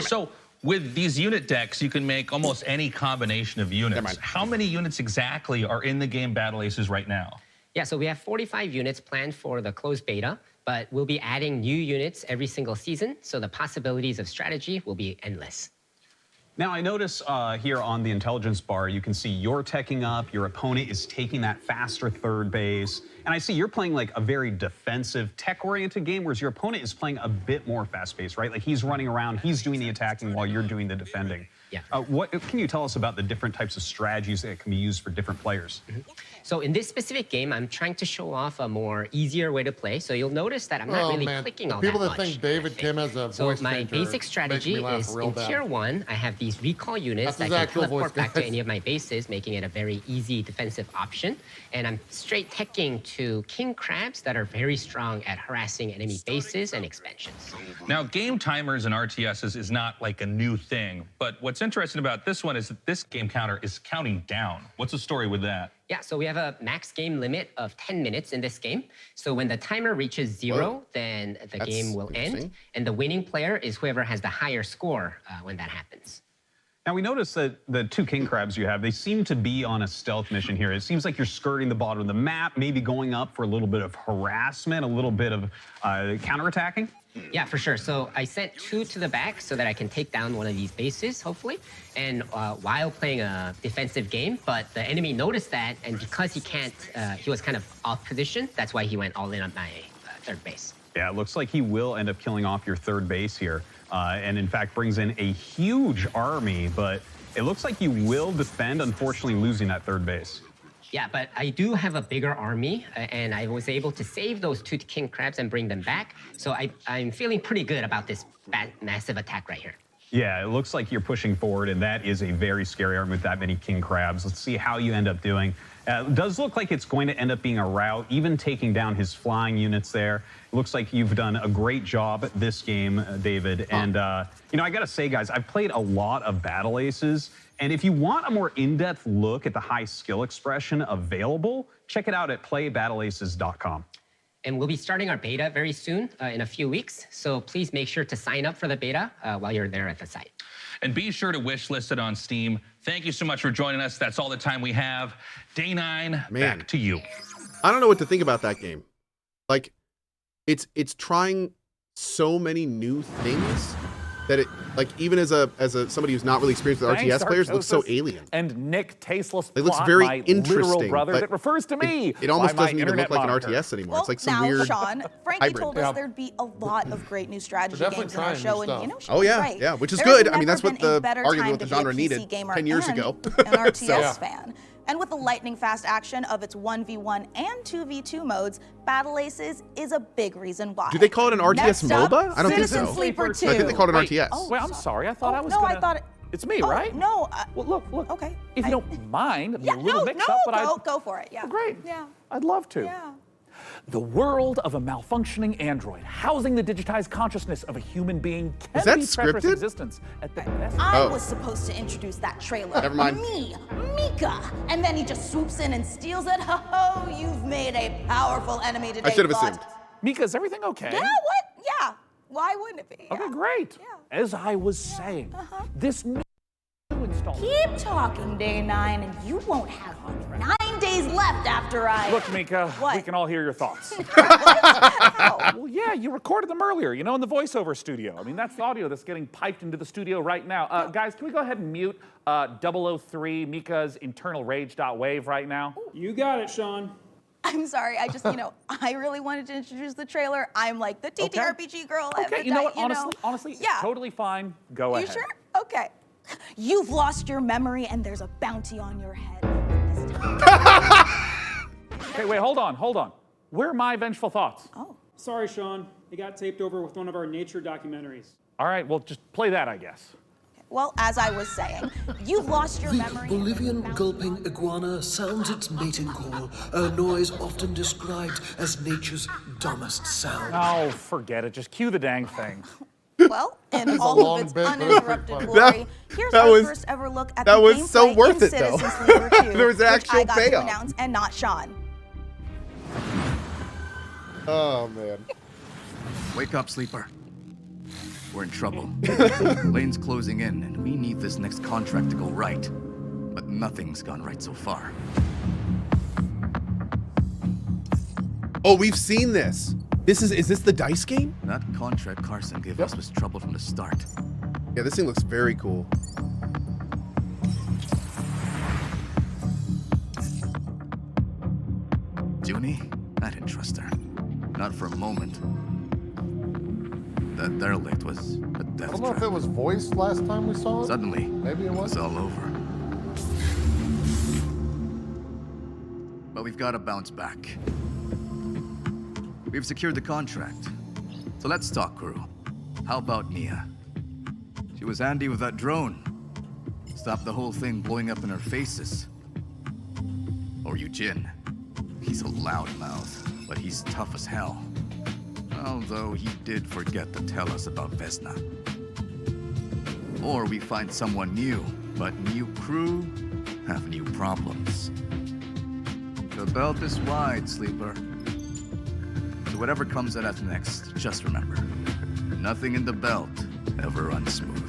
So with these unit decks, you can make almost any combination of units. How many units exactly are in the game Battle Aces right now? Yeah, so we have 45 units planned for the closed beta, but we'll be adding new units every single season, so the possibilities of strategy will be endless. Now, I notice here on the intelligence bar, you can see you're teching up, your opponent is taking that faster third base, and I see you're playing like a very defensive, tech-oriented game, whereas your opponent is playing a bit more fast-paced, right? Like he's running around, he's doing the attacking while you're doing the defending. Yeah. What can you tell us about the different types of strategies that can be used for different players? So in this specific game, I'm trying to show off a more easier way to play. So you'll notice that I'm not really clicking all that much. People that think David Kim has a voice So my changer basic strategy is in tier 1, I have these recall units that can teleport back to any of my bases, making it a very easy defensive option. And I'm straight teching to king crabs that are very strong at harassing enemy bases and expansions. Now, game timers and RTSs is not like a new thing, but what's interesting about this one is that this game counter is counting down. What's the story with that? Yeah, so we have a max game limit of 10 minutes in this game. So when the timer reaches 0, then the game will end. And the winning player is whoever has the higher score when that happens. Now, we noticed that the 2 king crabs you have, they seem to be on a stealth mission here. It seems like you're skirting the bottom of the map, maybe going up for a little bit of harassment, a little bit of counterattacking. Yeah, for sure. So I sent 2 to the back so that I can take down one of these bases, hopefully, and while playing a defensive game. But the enemy noticed that, and because he can't, he was kind of off position, that's why he went all in on my third base. Yeah, it looks like he will end up killing off your third base here, and in fact brings in a huge army, but it looks like you will defend, unfortunately losing that third base. Yeah, but I do have a bigger army, and I was able to save those 2 king crabs and bring them back. So I'm feeling pretty good about this massive attack right here. Yeah, it looks like you're pushing forward, and that is a very scary army with that many king crabs. Let's see how you end up doing. It does look like it's going to end up being a rout, even taking down his flying units there. It looks like you've done a great job this game, David. And, you know, I got to say, guys, I've played a lot of Battle Aces. And if you want a more in-depth look at the high skill expression available, check it out at playbattleaces.com. And we'll be starting our beta very soon, in a few weeks. So please make sure to sign up for the beta while you're there at the site. And be sure to wish list it on Steam. Thank you so much for joining us. That's all the time we have. Day 9, back to you. I don't know what to think about that game. Like, it's trying so many new things that it, like, even as a somebody who's not really experienced with RTS players, it looks so alien. And Nick Tasteless It looks Plot, very my interesting, literal brother but that refers to me. It almost by my doesn't even internet look like moniker. an RTS anymore. Well, It's like some now, weird Sean, Frankie hybrid. told us there'd be a lot of great new strategy They're definitely games in our trying show, new and you know, stuff. Oh she's yeah, right. yeah, which is There has good. I mean, never that's what been a the better argument time what the to be a genre PC needed gamer 10 years and ago. An RTS So- fan. And with the lightning fast action of its 1v1 and 2v2 modes, Battle Aces is a big reason why. Do they call it an RTS Next up, MOBA? I don't think Citizen so. Sleeper 2. I think they call it an Wait, RTS. Oh, wait, I'm sorry. I thought I was no, gonna... I thought it... It's me, Oh, right? No. Well, look. Okay. If you don't mind, Yeah, a little no, mix-up, but go for it. Yeah. Oh, great. Yeah. I'd love to. Yeah. The world of a malfunctioning android housing the digitized consciousness of a human being can Is that be treacherous scripted? existence at the best. I was supposed to introduce that trailer. Never mind. Me, Mika. And then he just swoops in and steals it. Ho, you've made a powerful enemy today. I should have bud. assumed. Mika, is everything okay? Yeah, what? Yeah. Why wouldn't it be? Okay, great. Yeah. As I was saying, this new installment. Keep talking, Day 9, and you won't have 9 days left after I... Look, Mika, What? we can all hear your thoughts. How? Well, yeah, you recorded them earlier, in the voiceover studio. I mean, that's the audio that's getting piped into the studio right now. Guys, can we go ahead and mute 003 Mika's internal rage.wave right now? You got it, Sean. I'm sorry, I just, I really wanted to introduce the trailer. I'm like the TTRPG girl. Okay, you know what? Honestly, yeah. totally fine. Go You ahead. sure? Okay. You've lost your memory and there's a bounty on your head. Okay, wait, hold on. Where are my vengeful thoughts? Oh. Sorry, Sean. It got taped over with one of our nature documentaries. All right, well, just play that, I guess. Well, as I was saying, you've lost your The memory. Bolivian gulping iguana sounds its mating call, a noise often described as nature's dumbest sound. Oh, forget it. Just cue the dang thing. Well, in all of its uninterrupted glory, here's our first ever look at the that was gameplay so worth in it, though. Citizen Sleeper 2, There was an which actual I got to payoff. announce, and not Sean. Oh, man. Wake up, Sleeper. We're in trouble. Lane's closing in, and we need this next contract to go right. But nothing's gone right so far. Oh, we've seen this. Is this the dice game? That contract Carson gave us was trouble from the start. Yeah, this thing looks very cool. Junie? I didn't trust her. Not for a moment. That derelict was a death I don't know trap. if it was voiced last time we saw it. Suddenly, Maybe it was. it's all over. But we've got to bounce back. We've secured the contract. So let's talk, crew. How about Mia? She was handy with that drone. Stopped the whole thing blowing up in our faces. Or Eugene. He's a loudmouth, but he's tough as hell. Although he did forget to tell us about Vesna. Or we find someone new, but new crew have new problems. The belt is wide, Sleeper. So whatever comes at us next, just remember, nothing in the belt ever runs smooth.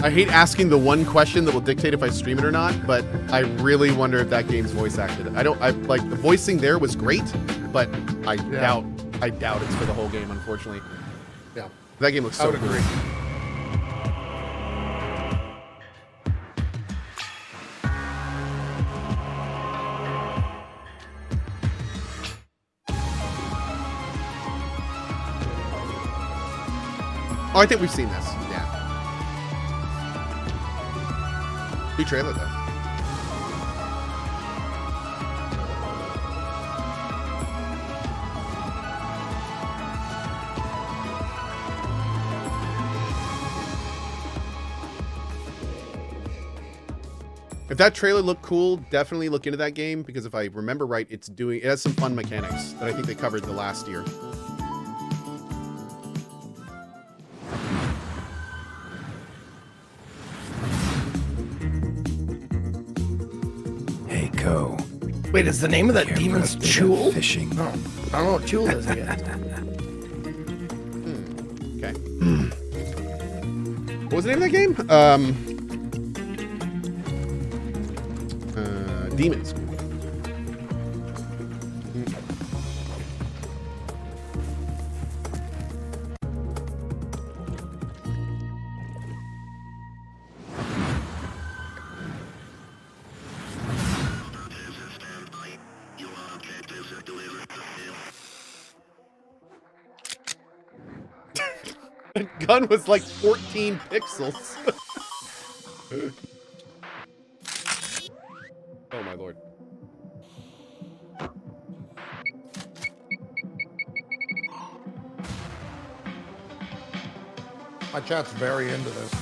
I hate asking the one question that will dictate if I stream it or not, but I really wonder if that game's voice acted. I like the voicing there was great, but I doubt it's for the whole game, unfortunately. Yeah. That game looks so would cool. agree. Oh, I think we've seen this. Yeah. Good trailer, though. If that trailer looked cool, definitely look into that game, because if I remember right, it has some fun mechanics that I think they covered the last year. Hey, Cohh. Wait, is the name of that demon's Chul? Fishing. No, I don't know what Chul is yet. Okay. What was the name of that game? Demons. The gun was like 14 pixels. Oh my lord. My chat's very into this.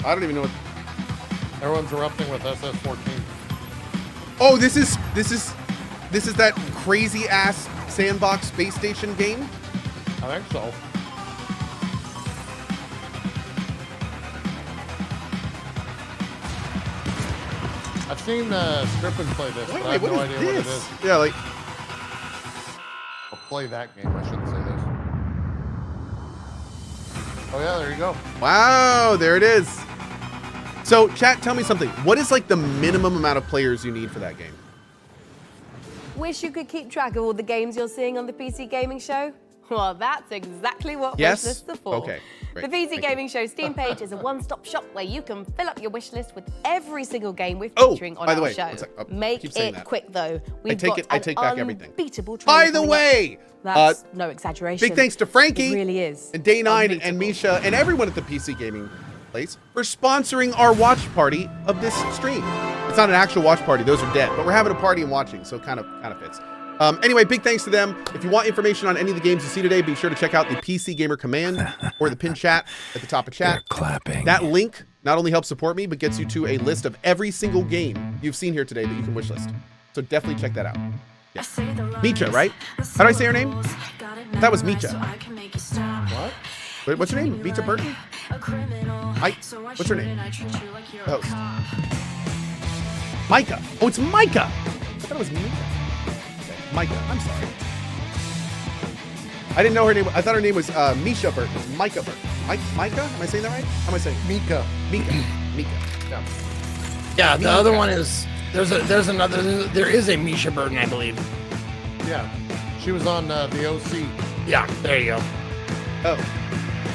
I don't even know what. Everyone's erupting with SS14. Oh, this is that crazy ass sandbox space station game. I think so. I've seen Strippin play this, but I have no idea what it is. Yeah, like. I'll play that game. I shouldn't say this. Oh yeah, there you go. Wow, there it is. So, chat, tell me something. What is like the minimum amount of players you need for that game? Wish you could keep track of all the games you're seeing on the PC Gaming Show? Well, that's exactly what Yes? wishlists are for. Okay, great. The PC Thank Gaming Show Steam page is a one-stop shop where you can fill up your wishlist with every single game we're featuring on by the our way, show. one sec. Keep Make saying it that. quick, though. We've take got it- I an take back everything. unbeatable By trailer the coming up. way, That's no exaggeration. Big thanks to Frankie. It really is. And Day9 and Misha and everyone at the PC Gaming Place for sponsoring our watch party of this stream. It's not an actual watch party; those are dead. But we're having a party and watching, so it kind of fits. Anyway, big thanks to them. If you want information on any of the games you see today, be sure to check out the PC Gamer Command or the pin chat at the top of chat. Clapping. That link not only helps support me, but gets you to a list of every single game you've seen here today that you can wishlist. So definitely check that out. Yeah. Micha, right? How do I say her name? That was Micha. What? Wait, what's her name? Micha Burton? What's her name? The host. Micah. Oh, it's Micah. I thought it was Micah. Okay. Micah. I'm sorry. I didn't know her name. I thought her name was Misha Burton. It's Micah Burton. Micah? Am I saying that right? How am I saying it? Mika. Mika. Yeah. Yeah, the other one is there is a Misha Burton, I believe. Yeah, she was on the OC. Yeah, there you go. Oh,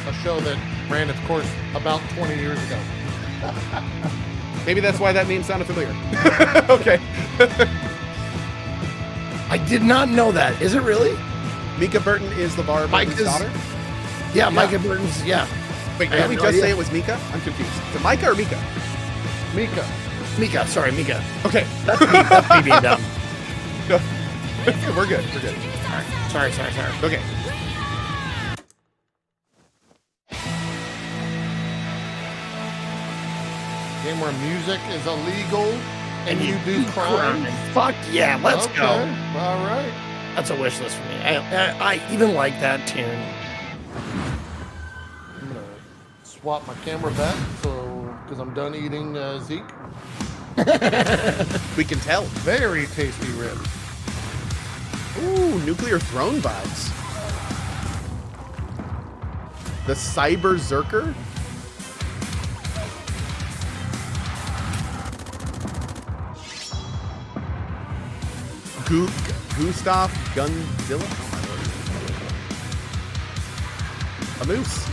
a show that ran its course about 20 years ago. Maybe that's why that name sounded familiar. Okay. I did not know that. Is it really? Mika Burton is LeVar Burton's daughter? Yeah, Micah Burton's, yeah. Wait, did we just say it was Mika? I'm confused. Is it Micah or Mika? Mika. Mika, sorry, Mika. Okay. That's me being dumb. No. We're good. We're good. All right. Sorry. Okay. Game where music is illegal and you do crime. Fuck yeah, let's go. All right. That's a wish list for me. I even like that tune. I'm gonna swap my camera back because I'm done eating Zeke. We can tell. Very tasty ribs. Ooh, Nuclear Throne vibes. The Cyber Zerker? Gustav Gunzilla? Oh, a moose.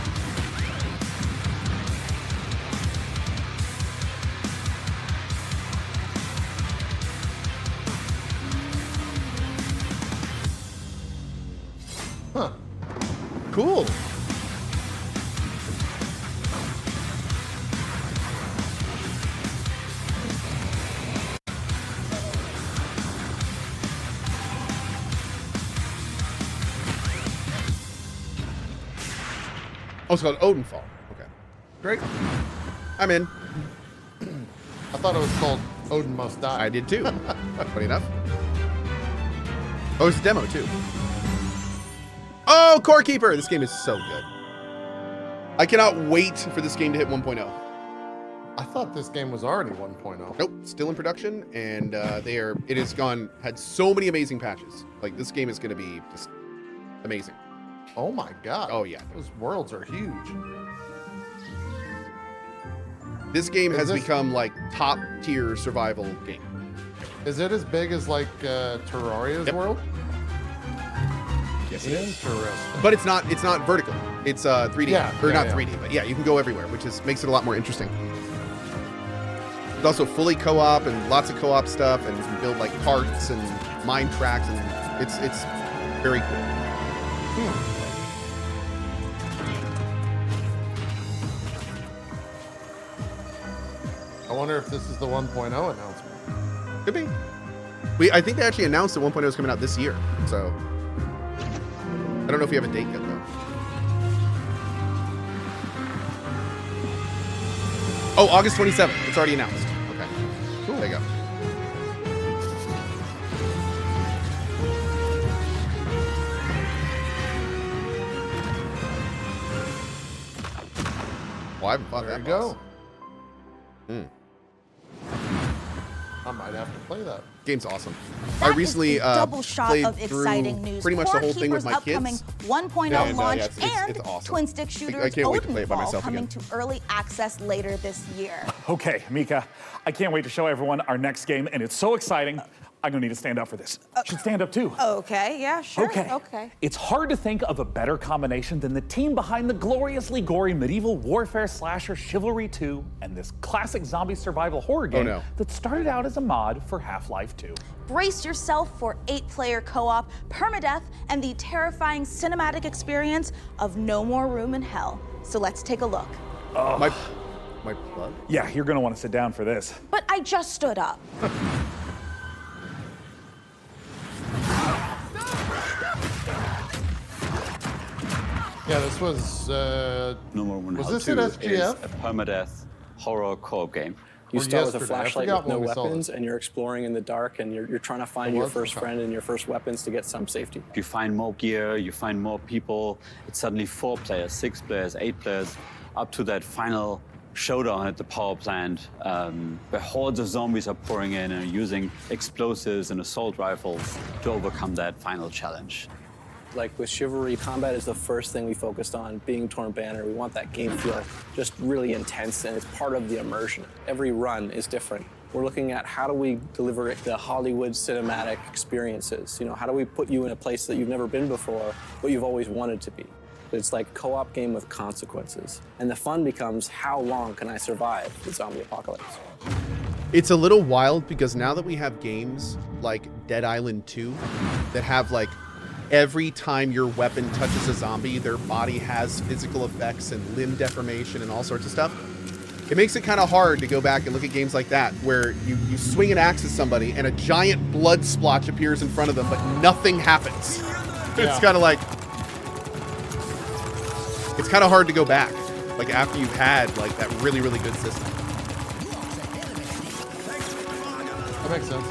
Huh. Cool. Oh, it's called Odenfall. Okay. Great. I'm in. I thought it was called Odin Must Die. I did too. Funny enough. Oh, it's a demo too. Oh, Core Keeper! This game is so good. I cannot wait for this game to hit 1.0. I thought this game was already 1.0. Nope, still in production, and it has had so many amazing patches. Like, this game is going to be just amazing. Oh my god. Oh yeah. Those worlds are huge. This game has become like top tier survival game. Is it as big as like Terraria's world? Yes, it is. Interesting. But it's not vertical. It's 3D. Yeah, or yeah, not yeah. 3D, but yeah, you can go everywhere, which makes it a lot more interesting. It's also fully co-op and lots of co-op stuff, and you can build like parts and mine tracks, and it's very cool. I wonder if this is the 1.0 announcement. Could be. I think they actually announced that 1.0 is coming out this year, so I don't know if you have a date yet though. Oh, August 27th. It's already announced. Okay. Cool. There you go. Well, I haven't bought There that. you go. Hmm. I might have to play that. Game's awesome. That I recently is a double shot played of exciting through news. pretty much the whole thing with Core my Keeper's upcoming kids. 1.0 Yeah, and, launch it's and awesome. twin stick shooters I can't wait to play it by Odinfall myself coming again. to early access later this year. Okay, Mika, I can't wait to show everyone our next game, and it's so exciting. I'm gonna need to stand up for this. Should stand up too. Okay, yeah, sure. Okay. It's hard to think of a better combination than the team behind the gloriously gory medieval warfare slasher Chivalry 2 and this classic zombie survival horror game that started out as a mod for Half-Life 2. Brace yourself for 8-player co-op, permadeath, and the terrifying cinematic experience of No More Room in Hell. So let's take a look. My plug? Yeah, you're gonna want to sit down for this. But I just stood up. Yeah, this was. No More Room in Was Hell this 2 at is SGF? a permadeath horror co-op game. You Or start with a yesterday. I flashlight forgot with no when we saw weapons, this. and you're exploring in the dark, and you're trying to find your first friend and your first weapons to get some safety. You find more gear, you find more people. It's suddenly 4 players, 6 players, 8 players, up to that final showdown at the power plant, where hordes of zombies are pouring in and are using explosives and assault rifles to overcome that final challenge. Like with Chivalry, combat is the first thing we focused on, being Torn Banner. We want that game feel just really intense, and it's part of the immersion. Every run is different. We're looking at how do we deliver the Hollywood cinematic experiences? You know, how do we put you in a place that you've never been before, but you've always wanted to be? It's like a co-op game with consequences. And the fun becomes, how long can I survive the zombie apocalypse? It's a little wild because now that we have games like Dead Island 2 that have like every time your weapon touches a zombie, their body has physical effects and limb deformation and all sorts of stuff. It makes it kind of hard to go back and look at games like that where you swing an axe at somebody and a giant blood splotch appears in front of them, but nothing happens. It's kind of like, it's kind of hard to go back, like after you've had like that really, really good system. That makes sense.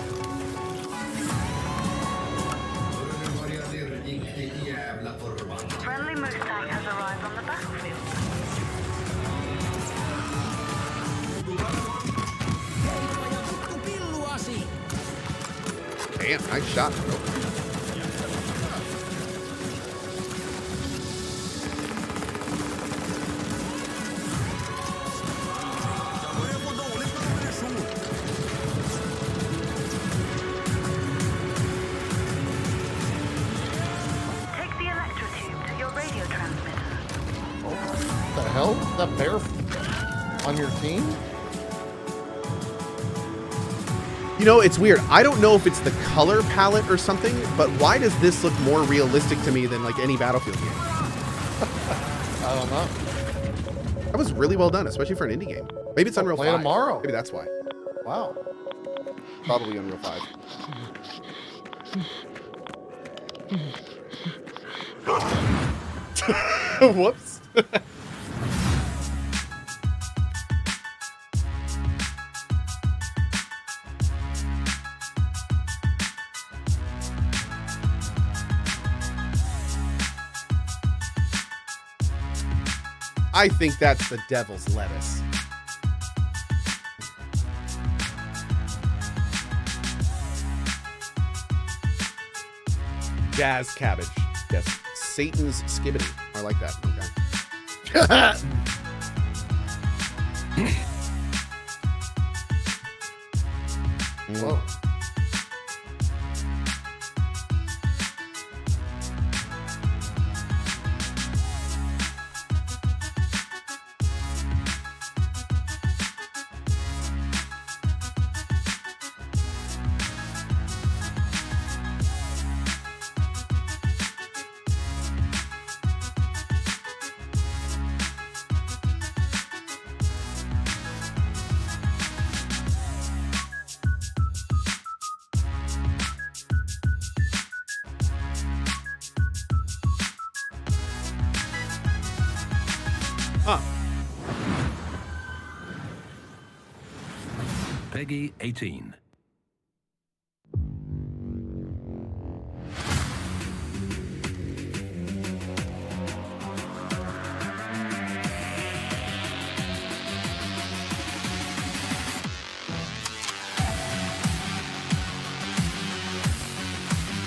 Friendly Mustang has arrived on the battlefield. Damn, nice shot, bro. Take the electrotube to your radio transmitter. What the hell? Is that bear on your team? You know, it's weird. I don't know if it's the color palette or something, but why does this look more realistic to me than like any Battlefield game? I don't know. That was really well done, especially for an indie game. Maybe it's Unreal 5. Play tomorrow. Maybe that's why. Wow. Probably Unreal 5. Whoops. I think that's the devil's lettuce. Jazz cabbage. Yes. Satan's skibbity. I like that. Okay. Whoa. Peggy 18.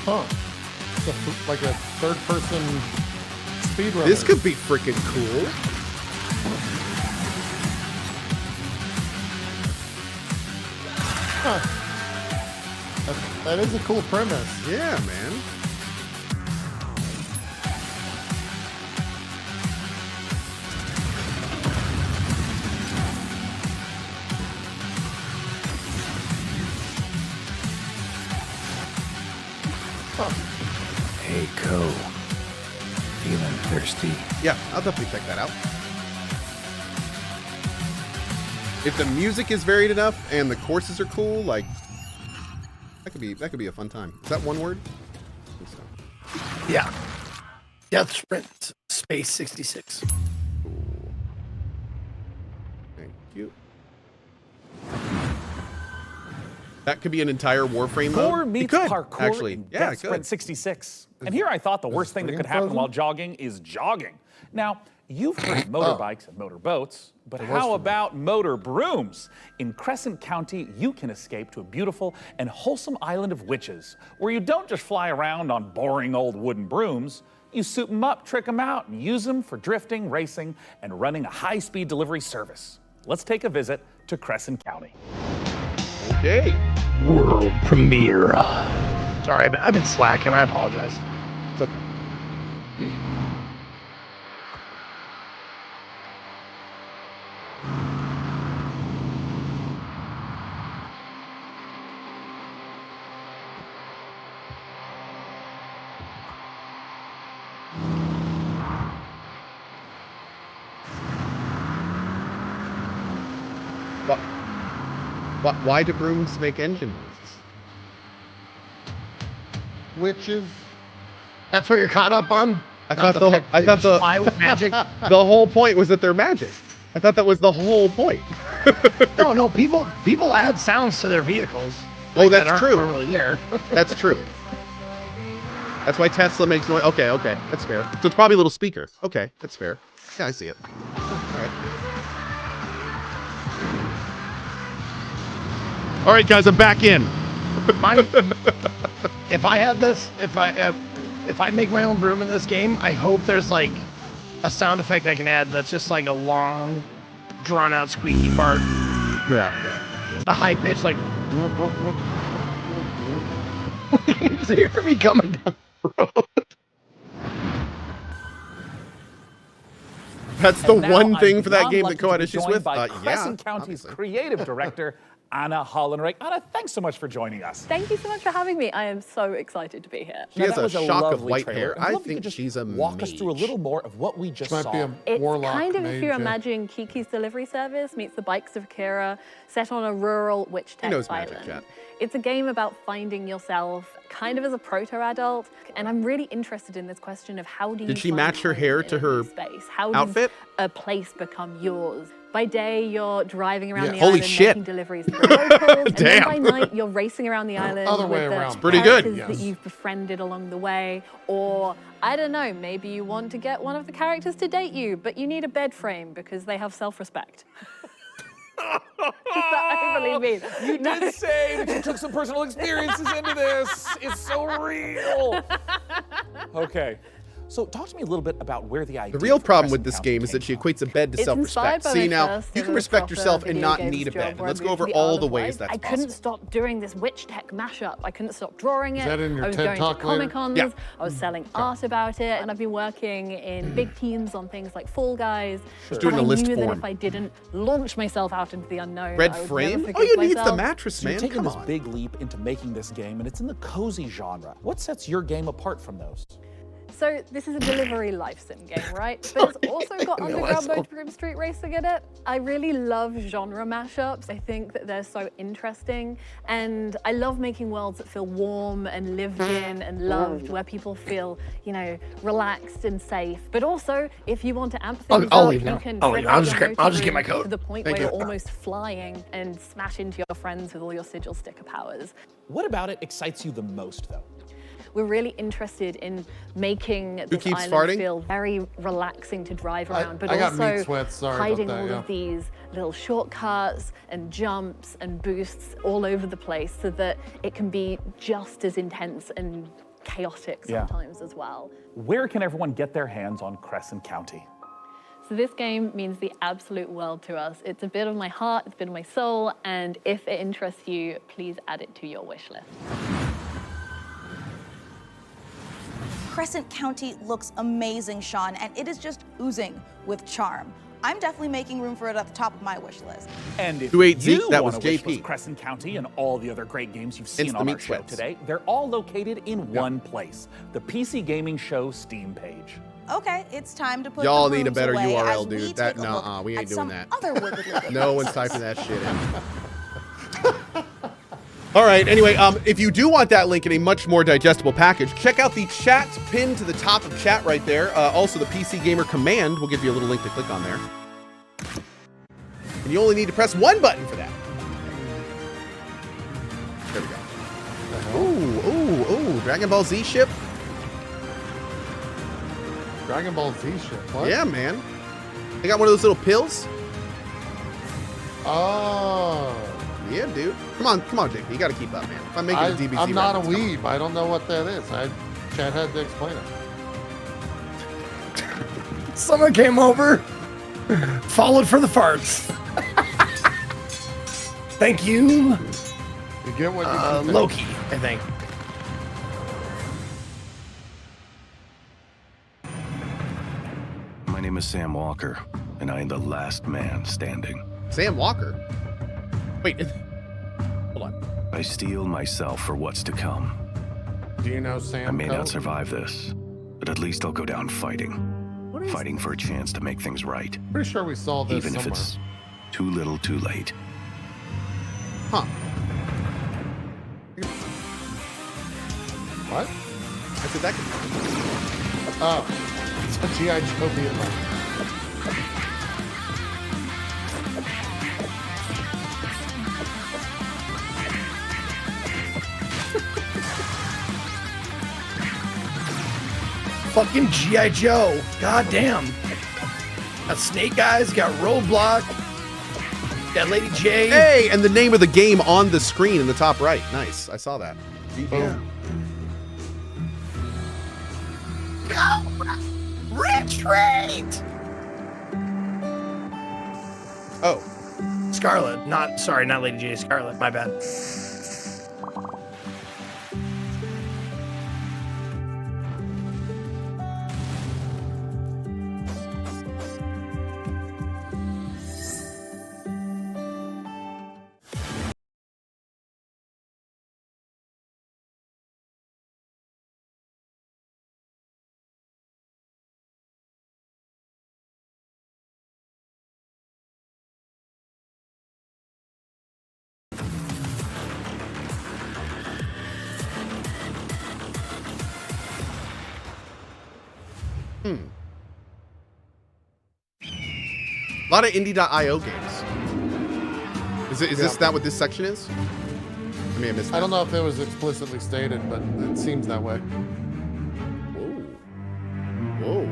Huh. It's like a third-person speedrunner. This could be freaking cool. Huh. That is a cool premise. Yeah, man. Hey, Cohh. Feeling thirsty? Yeah, I'll definitely check that out. If the music is varied enough and the courses are cool, like that could be a fun time. Is that one word? I think so. Yeah. Death Sprint Space 66. Cool. Thank you. That could be an entire Warframe mode. Cohh meets Parkour actually. in Yeah, Death it Sprint could. 66. And here I thought the worst thing that could happen while jogging is jogging. Now, you've heard motorbikes and motorboats, but how about motor brooms? In Crescent County, you can escape to a beautiful and wholesome island of witches, where you don't just fly around on boring old wooden brooms. You soup them up, trick them out, and use them for drifting, racing, and running a high-speed delivery service. Let's take a visit to Crescent County. Okay. World premiere. Sorry, I've been slacking. I apologize. It's okay. Why do brooms make engine noises? Witches. That's what you're caught up on? I thought the fly with magic. The whole point was that they're magic. I thought that was the whole point. No, people add sounds to their vehicles. Oh, that that's aren't true. Really there. That's true. That's why Tesla makes noise. Okay, that's fair. So it's probably a little speaker. Okay, that's fair. Yeah, I see it. All right. All right, guys, I'm back in. If I had this, if I make my own broom in this game, I hope there's like a sound effect I can add that's just like a long, drawn out squeaky part. Yeah. The high pitch, like. So you hear me coming down the road. That's the And one now thing I'm for that beyond game lucky that Cohh had to be issues joined with. by Yeah, Crescent County's creative director, Anna Hollenreich. Anna, thanks so much for joining us. Thank you so much for having me. I am so excited to be here. She has a shock of white hair. I think she's a Walk us through a little more of what we just Might saw. be a It's warlock kind of mage, if you yeah. imagine Kiki's Delivery Service meets the Bikes of Kira, set on a rural witch tech knows island. magic, chat. It's a game about finding yourself kind of as a proto-adult, and I'm really interested in this question of how do you Did she find match her home hair in to a her new space? How outfit? does a place become yours? By day, you're driving around Yeah. the Holy island shit. making deliveries to the locals, and then Damn. by night, you're racing around the island Other with way the around. It's pretty good. characters Yes. that you've befriended along the way. Or, I don't know, maybe you want to get one of the characters to date you, but you need a bed frame because they have self-respect. Is that overly mean? You did say that you took some personal experiences into this. It's so real. Okay. So talk to me a little bit about where the idea The real for problem with Crescent this game County is that she came from. equates a bed to It's self-respect. inspired by See, my now, first you can ever respect proper yourself and video not games need a job bed. where I Let's go moved over to the all Isle the of ways Wight. that's I couldn't possible. stop doing this witch tech mashup. I couldn't stop drawing it. Is that in your I was TED going Talk to later? Comic-Cons. Yeah. I was selling art about it, and I've been working in big teams on things like Fall Guys. Just doing I a list knew that form. if I didn't launch myself out into the unknown, Red I would frame? never All you forgive need is the myself. mattress, So you're man. taking Come this on. big leap into making this game, and it's in the cozy genre. What sets your game apart from those? So this is a delivery life sim game, right? But it's also got underground mode from street racing in it. I really love genre mashups. I think that they're so interesting. And I love making worlds that feel warm and lived in and loved, where people feel, you know, relaxed and safe. But also, if you want to amp things I'll up, leave you now. can I'll leave. I'll just get my code. to the point Thank where you. you're almost flying and smash into your friends with all your sigil sticker powers. What about it excites you the most, though? We're really interested in making this keeps island farting? feel very relaxing to drive around, but I got also meat sweats, sorry about hiding that, all yeah. of these little shortcuts and jumps and boosts all over the place so that it can be just as intense and chaotic sometimes as well. Where can everyone get their hands on Crescent County? So this game means the absolute world to us. It's a bit of my heart, it's a bit of my soul, and if it interests you, please add it to your wish list. Crescent County looks amazing, Sean, and it is just oozing with charm. I'm definitely making room for it at the top of my wish list. And if 280, you that want was to wish JP. list Crescent County and all the other great games you've seen It's the on meat our show sweats. today, they're all located in one place, the PC Gaming Show Steam page. Okay, it's time to put Y'all the need a brooms better away URL, as we dude. That take a look nuh-uh, we ain't at doing some that. other wiggly good No one's places. typing that shit in. All right, anyway, if you do want that link in a much more digestible package, check out the chat pinned to the top of chat right there. Also, the PC Gamer command will give you a little link to click on there. And you only need to press one button for that. There we go. Ooh, Dragon Ball Z ship. Dragon Ball Z shit. What? Yeah, man. They got one of those little pills. Oh. Yeah, dude. Come on, JP. You got to keep up, man. If I'm making a DBZ I'm not a reference, come on. weeb. I don't know what that is. Chad had to explain it. Someone came over, followed for the farts. Thank you. You get what you Loki, I think. My name is Sam Walker, and I am the last man standing. Sam Walker? Wait, hold on. I steel myself for what's to come. Do you know Sam? I may Cohh? not survive this, but at least I'll go down fighting. Fighting for a chance to make things right. Pretty sure we saw this Even if somewhere. it's too little too late. Huh. What? I said that could Oh, it's a G.I. Joe being like. Fucking G.I. Joe. God damn. Got Snake Eyes, got Roadblock, got Lady J. Hey, and the name of the game on the screen in the top right. Nice. I saw that. Yeah. Retreat! Oh. Scarlet. Not Lady J. Scarlet. My bad. A lot of indie.io games. Is this that what this section is? I may have missed that. I don't know if it was explicitly stated, but it seems that way. Whoa.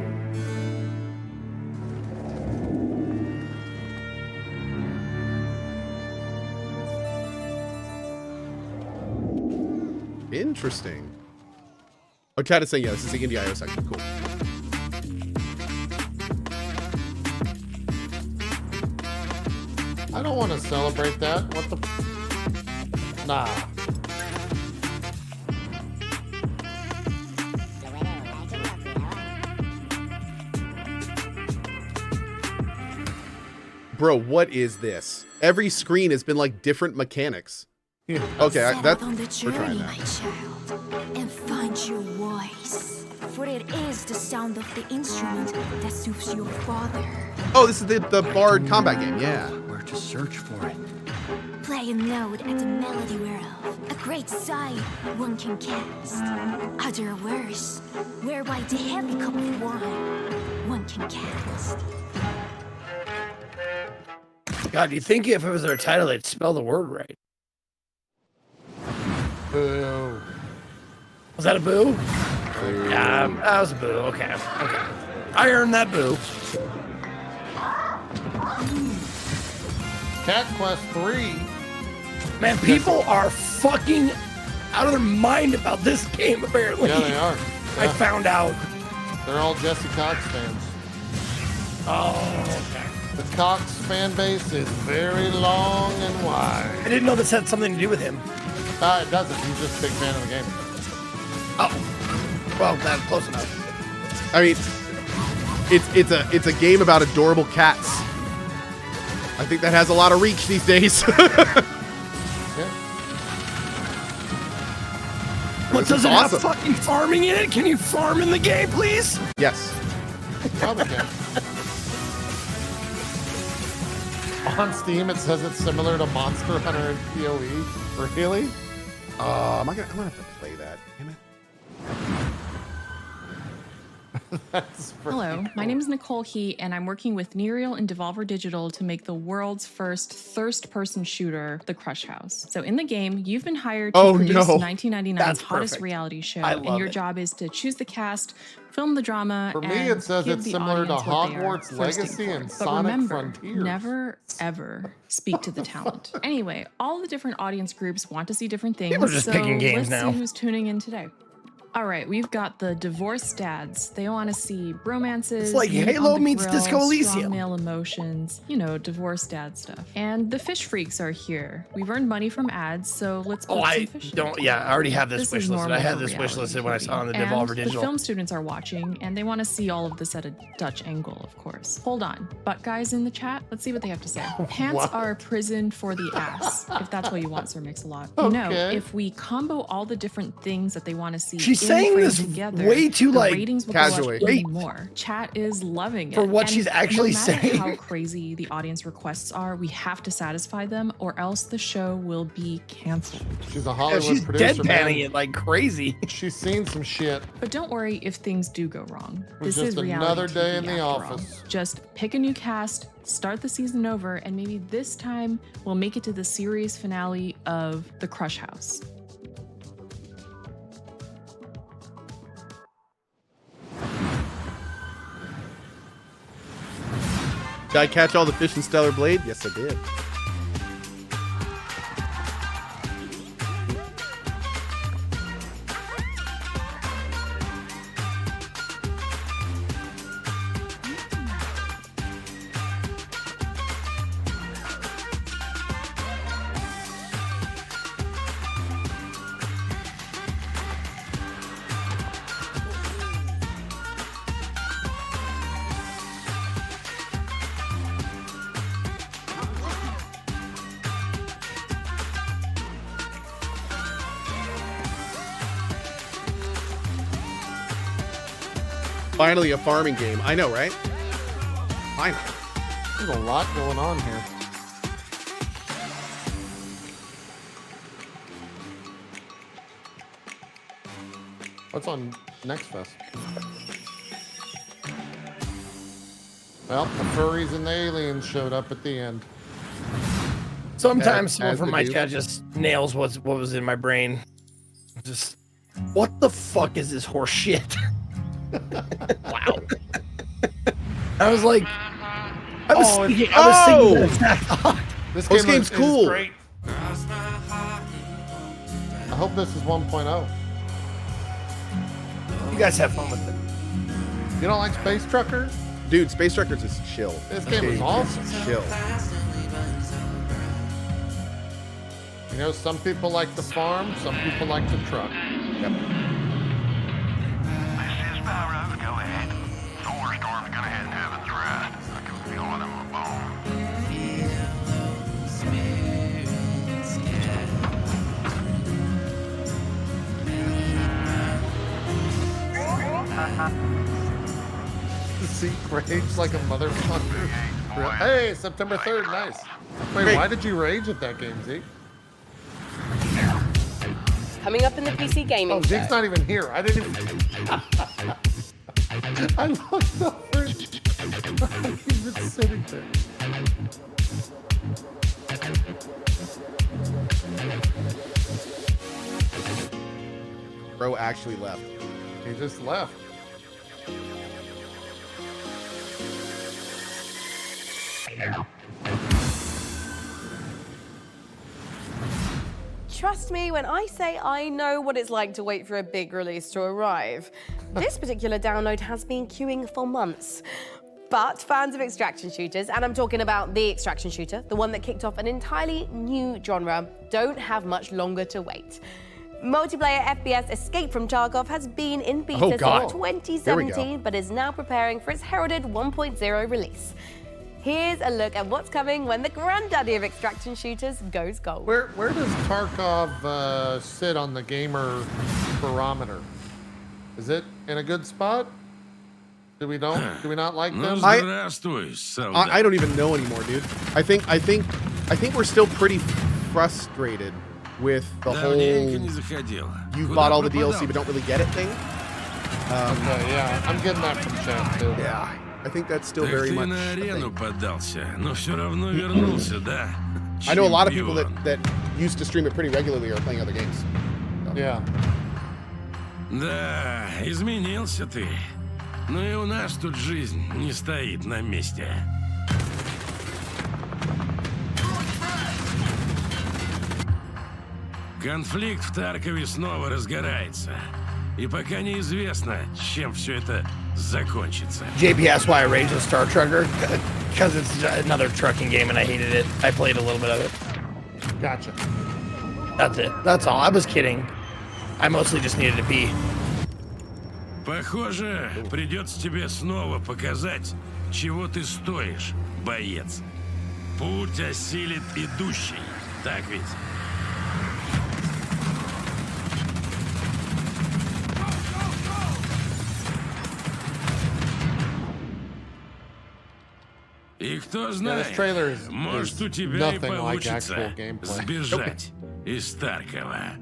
Interesting. Oh, chat is saying, yeah, this is the indie.io section. Cool. I don't want to celebrate that. What the? Nah. Bro, what is this? Every screen has been like different mechanics. Yeah. Okay, Set that's out on the we're trying journey, that. my child, and find your voice. For it is is the sound of the instrument that soothes your father. Oh, this is the Bard combat game. Yeah. Where to search for it? Play a note at the melody whereof a great sight one can cast. Other worse, whereby the heavy cup of wine one can cast. God, do you think if it was their title, they'd spell the word right? Boo. Was that a boo? Yeah, that was a boo. Okay. I earned that boo. Cat Quest 3. Man, people are fucking out of their mind about this game, apparently. Yeah, they are. I found out. They're all Jesse Cox fans. Oh, okay. The Cox fan base is very long and wide. I didn't know this had something to do with him. It doesn't. He's just a big fan of the game. Oh. Well, that's close enough. I mean, it's a game about adorable cats. I think that has a lot of reach these days. What, does it have fucking farming in it? Can you farm in the game, please? Yes. Probably can. On Steam, it says it's similar to Monster Hunter and PoE. Really? I'm gonna have to play that. Damn it. Hello, my name is Nicole He, and I'm working with Nereal and Devolver Digital to make the world's first thirst-person shooter, The Crush House. So in the game, you've been hired to produce 1999's hottest reality show, and your job is to choose the cast, film the drama, For me, and it says give it's the similar to audience what they are Hogwarts thirsting Legacy for. and But Sonic remember, Frontiers. never, ever speak to the talent. Anyway, all the different audience groups want to see different things, People are just so picking games let's now. see who's tuning in today. All right, we've got the divorced dads. They want to see bromances. It's like meat Halo on the meets grill, Disco Elysium. Strong male emotions, you know, divorced dad stuff. And the fish freaks are here. We've earned money from ads, so let's put some fish in. Yeah, I already have this wish is listed. I normal had for this wish reality listed when I saw it on the And Devolver the Digital. film students are watching, and they want to see all of this at a Dutch angle, of course. Hold on, butt guys in the chat, let's see what they have to say. Pants What? are a prison for the ass, if that's what you want, Sir Mix-a-Lot. You know, Okay. if we combo all the different things that they want to see She's in saying frame this together, way too, the like, ratings will casually. go up even more. Chat is loving it. For what And she's actually no matter saying. how crazy the audience requests are, we have to satisfy them, or else the show will be canceled. She's a Hollywood she's producer, man. deadpanning it like crazy. She's seen some shit. But don't worry if things do go wrong. It's This is just reality another day TV in the after all. office. Just pick a new cast, start the season over, and maybe this time we'll make it to the series finale of The Crush House. Did I catch all the fish in Stellar Blade? Yes, I did. Finally, a farming game. I know, right? Finally. There's a lot going on here. What's on Next Fest? Well, the furries and the aliens showed up at the end. Sometimes someone As from they my do. chat just nails what was in my brain. Just, what the fuck is this horse shit? Wow. I was like, I was thinking that exact thought. This This game game's is cool. great. I hope this is 1.0. You guys have fun with it. You don't like Space Truckers? Dude, Space Truckers is chill. This game is awesome. Chill. You know, some people like the farm, some people like the truck. Yep. Go ahead. Thunderstorm's gonna head in heaven's rest. I can feel it in my bones. Zeke rage like a motherfucker. Hey, September 3rd, nice. Wait, Great. why did you rage at that game, Zeke? Coming up in the PC gaming Oh, Zeke's not even here. I didn't even... I looked over. He's been sitting there. Bro actually left. He just left. Trust me when I say I know what it's like to wait for a big release to arrive. This particular download has been queuing for months. But fans of extraction shooters, and I'm talking about the extraction shooter, the one that kicked off an entirely new genre, don't have much longer to wait. Multiplayer FPS Escape from Tarkov has been in beta since 2017, but is now preparing for its heralded 1.0 release. Here's a look at what's coming when the granddaddy of extraction shooters goes gold. Where does Tarkov sit on the gamer barometer? Is it in a good spot? Do we not like them? I don't even know anymore, dude. I think we're still pretty frustrated with the whole you've bought all the DLC but don't really get it thing. Okay, yeah, I'm getting that from chat too. Yeah, I think that's still very much a thing. I know a lot of people that used to stream it pretty regularly are playing other games. So. Yeah. Да, изменился ты. Но и у нас тут жизнь не стоит на месте. Конфликт в Таркове снова разгорается. И пока неизвестно, чем все это закончится. JP asked why I raged at Star Trucker. Because it's another trucking game and I hated it. I played a little bit of it. Gotcha. That's it. That's all. I was kidding. I mostly just needed to pee. Похоже, придется тебе снова показать, чего ты стоишь, боец. Путь осилит идущий, так ведь? И кто знает, может у тебя и получится сбежать из Таркова.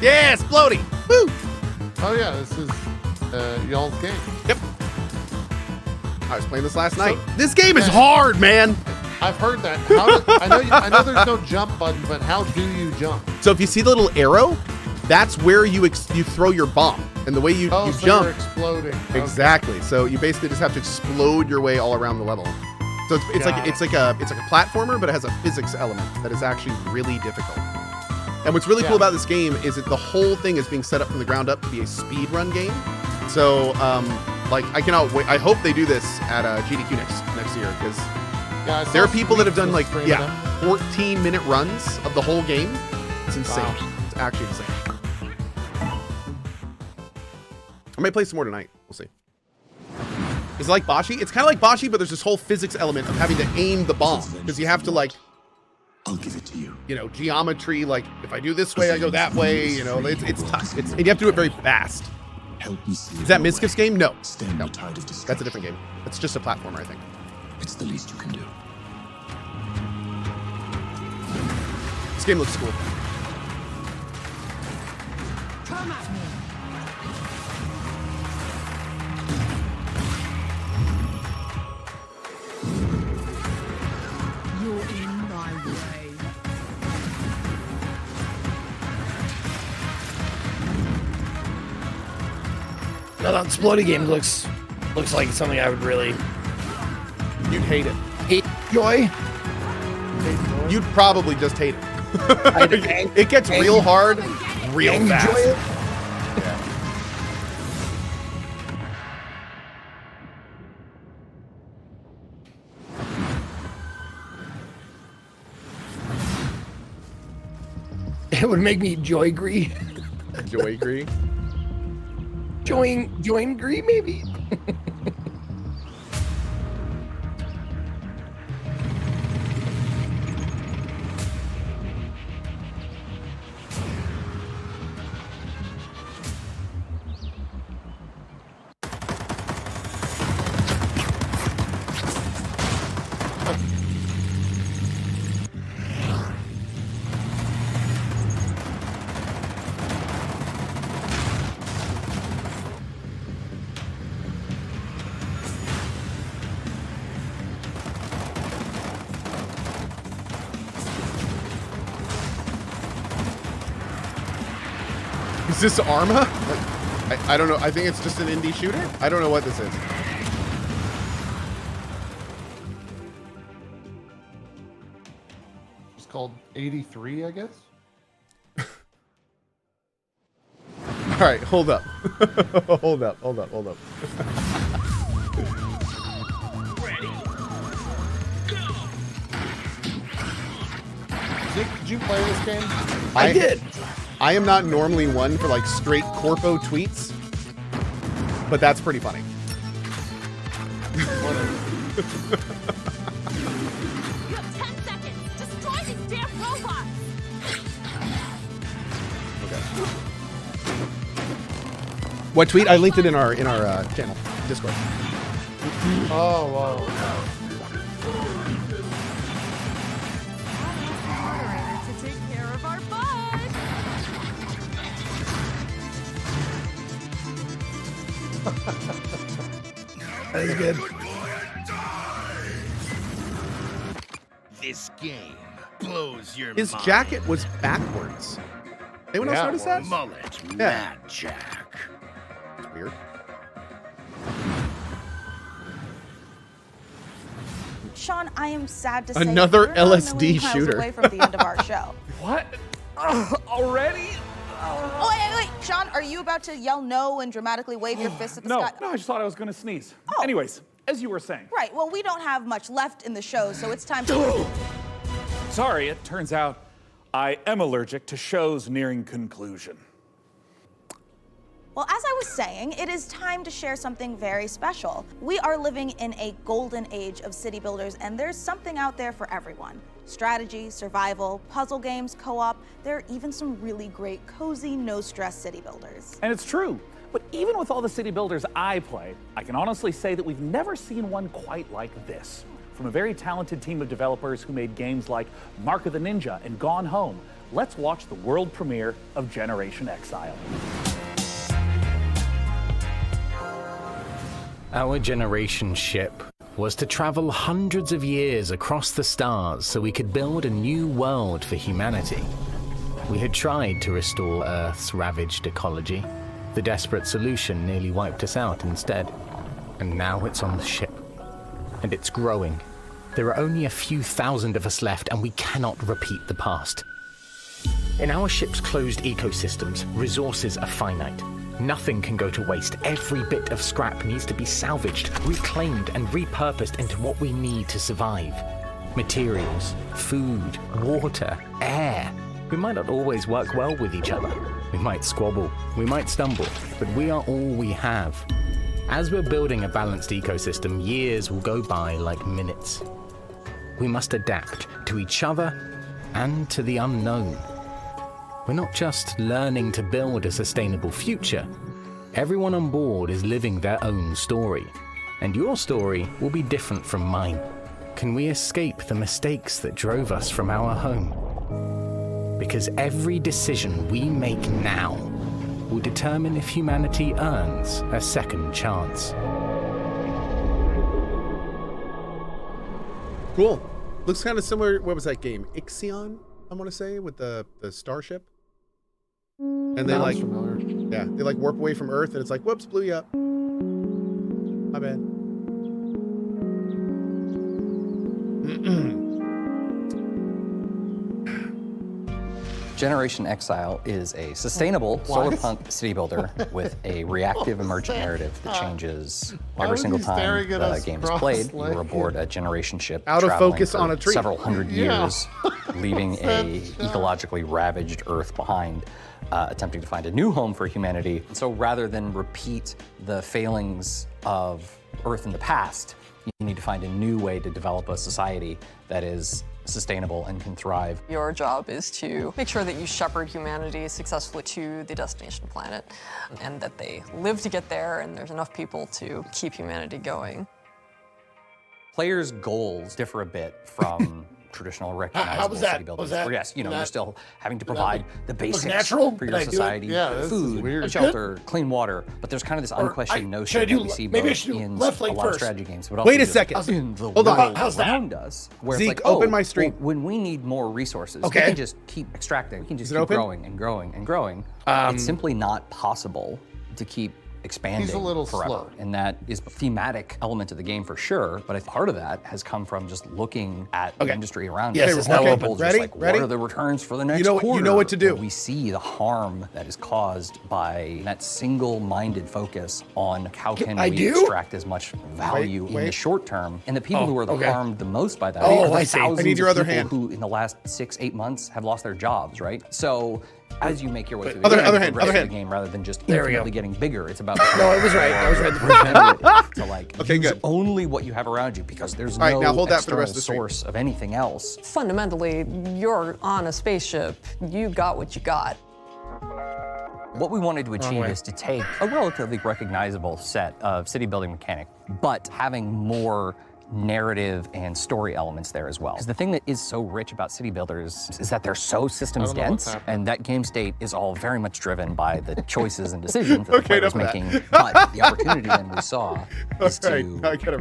Yes, Bloody! Woo! Oh yeah, this is y'all's game. Yep. I was playing this last night. This game is hard, man. I've heard that. I know there's no jump button, but how do you jump? So if you see the little arrow, that's where you throw your bomb, and the way you so jump. You're exploding. Exactly. Okay. So you basically just have to explode your way all around the level. So it's like a platformer, but it has a physics element that is actually really difficult. And what's really cool about this game is that the whole thing is being set up from the ground up to be a speed run game. So, like, I cannot wait. I hope they do this at GDQ next year, because there are people that have done 14-minute runs of the whole game. It's insane. Wow. It's actually insane. I might play some more tonight. We'll see. Is it like Bashi? It's kind of like Bashi, but there's this whole physics element of having to aim the bomb, because you have to, like, I'll give it to you. You know, geometry, like if I do this way, I go that way, you know, it's tough. And you have to do it very fast. Help me see. Is that Miskiff's game? No. No. Tide of That's a different game. It's just a platformer, I think. It's the least you can do. This game looks cool. Come at me. No, that Exploding game looks like something I would really. You'd hate it. Hate joy? You'd probably just hate it. It gets real hard, real fast. It? It would make me joy-gree. Joy-gree? Join-gree, maybe? Is this Arma? I don't know. I think it's just an indie shooter. I don't know what this is. It's called 83, I guess. All right, hold up. Hold up. Zeke, did you play this game? I did. I am not normally one for like straight corpo tweets, but that's pretty funny. You have 10 seconds. Destroy these damn robots. Okay. What tweet? I linked it in our channel, Discord. Oh, whoa. To take care of our bud. That is good. This game blows your His mind. jacket was backwards. Anyone else notice that? Mullet, Yeah. Mad Jack. It's weird. Sean, I am sad to say Another we're not a LSD million miles shooter. away from the end of our show. What? Already? Oh, wait. Sean, are you about to yell no and dramatically wave your fist at the No, sky? I just thought I was going to sneeze. Anyways, as you were saying. Right, well, we don't have much left in the show, so it's time to... Sorry, it turns out I am allergic to shows nearing conclusion. Well, as I was saying, it is time to share something very special. We are living in a golden age of city builders, and there's something out there for everyone. Strategy, survival, puzzle games, co-op, there are even some really great, cozy, no-stress city builders. And it's true. But even with all the city builders I play, I can honestly say that we've never seen one quite like this. From a very talented team of developers who made games like Mark of the Ninja and Gone Home, let's watch the world premiere of Generation Exile. Our generation ship was to travel hundreds of years across the stars so we could build a new world for humanity. We had tried to restore Earth's ravaged ecology. The desperate solution nearly wiped us out instead. And now it's on the ship. And it's growing. There are only a few thousand of us left, and we cannot repeat the past. In our ship's closed ecosystems, resources are finite. Nothing can go to waste. Every bit of scrap needs to be salvaged, reclaimed, and repurposed into what we need to survive. Materials, food, water, air. We might not always work well with each other. We might squabble, we might stumble, but we are all we have. As we're building a balanced ecosystem, years will go by like minutes. We must adapt to each other and to the unknown. We're not just learning to build a sustainable future. Everyone on board is living their own story, and your story will be different from mine. Can we escape the mistakes that drove us from our home? Because every decision we make now will determine if humanity earns a second chance. Cool. Looks kind of similar. What was that game? Ixion, I want to say, with the starship. And they like, yeah, they like warp away from Earth, and it's like, whoops, blew you up. My bad. Generation Exile is a sustainable solarpunk city builder with a reactive emergent narrative that changes every single time the game is played. You're aboard a generation ship Out of traveling focus for on a tree. several hundred years, leaving a ecologically ravaged Earth behind, attempting to find a new home for humanity. So rather than repeat the failings of Earth in the past, you need to find a new way to develop a society that is sustainable and can thrive. Your job is to make sure that you shepherd humanity successfully to the destination planet and that they live to get there and there's enough people to keep humanity going. Players' goals differ a bit from traditional recognizable city buildings. Where, yes, you know, you're still having to provide the basics for your society, food, shelter, clean water, but there's kind of this unquestioned notion that we see both in a lot of strategy games, but also Wait a second. in the Hold on. world How's that? around us, where Zeke, it's like, open my stream. Well, when we need more resources, we can just keep extracting, we can just keep open? growing and growing and growing. It's simply not possible to keep expanding He's a little forever. slow. And that is a thematic element of the game for sure, but part of that has come from just looking at the industry around Yes, us. it's now open. Ready? Ready? What are the returns for the next quarter? You know what to do. We see the harm that is caused by that single-minded focus on how can we extract as much value in the short term. And the people who are harmed the most by that are the thousands I need your of other people hand. who in the last 6-8 months have lost their jobs, right? So as you make your way through Other the hand. game, rather than just There we infinitely getting bigger, it's about No, it was right. I was right. regenerative to like Okay, use good. only what you have around you because there's All right, no now hold that for the external rest of the stream. source of anything else. Fundamentally, you're on a spaceship, you got what you got. What we wanted to achieve is to take a relatively recognizable set of city building mechanic, but having more narrative and story elements there as well. Because the thing that is so rich about city builders is that they're so systems dense, and that game state is all very much driven by the choices and decisions that the player is making. But the opportunity then we saw is to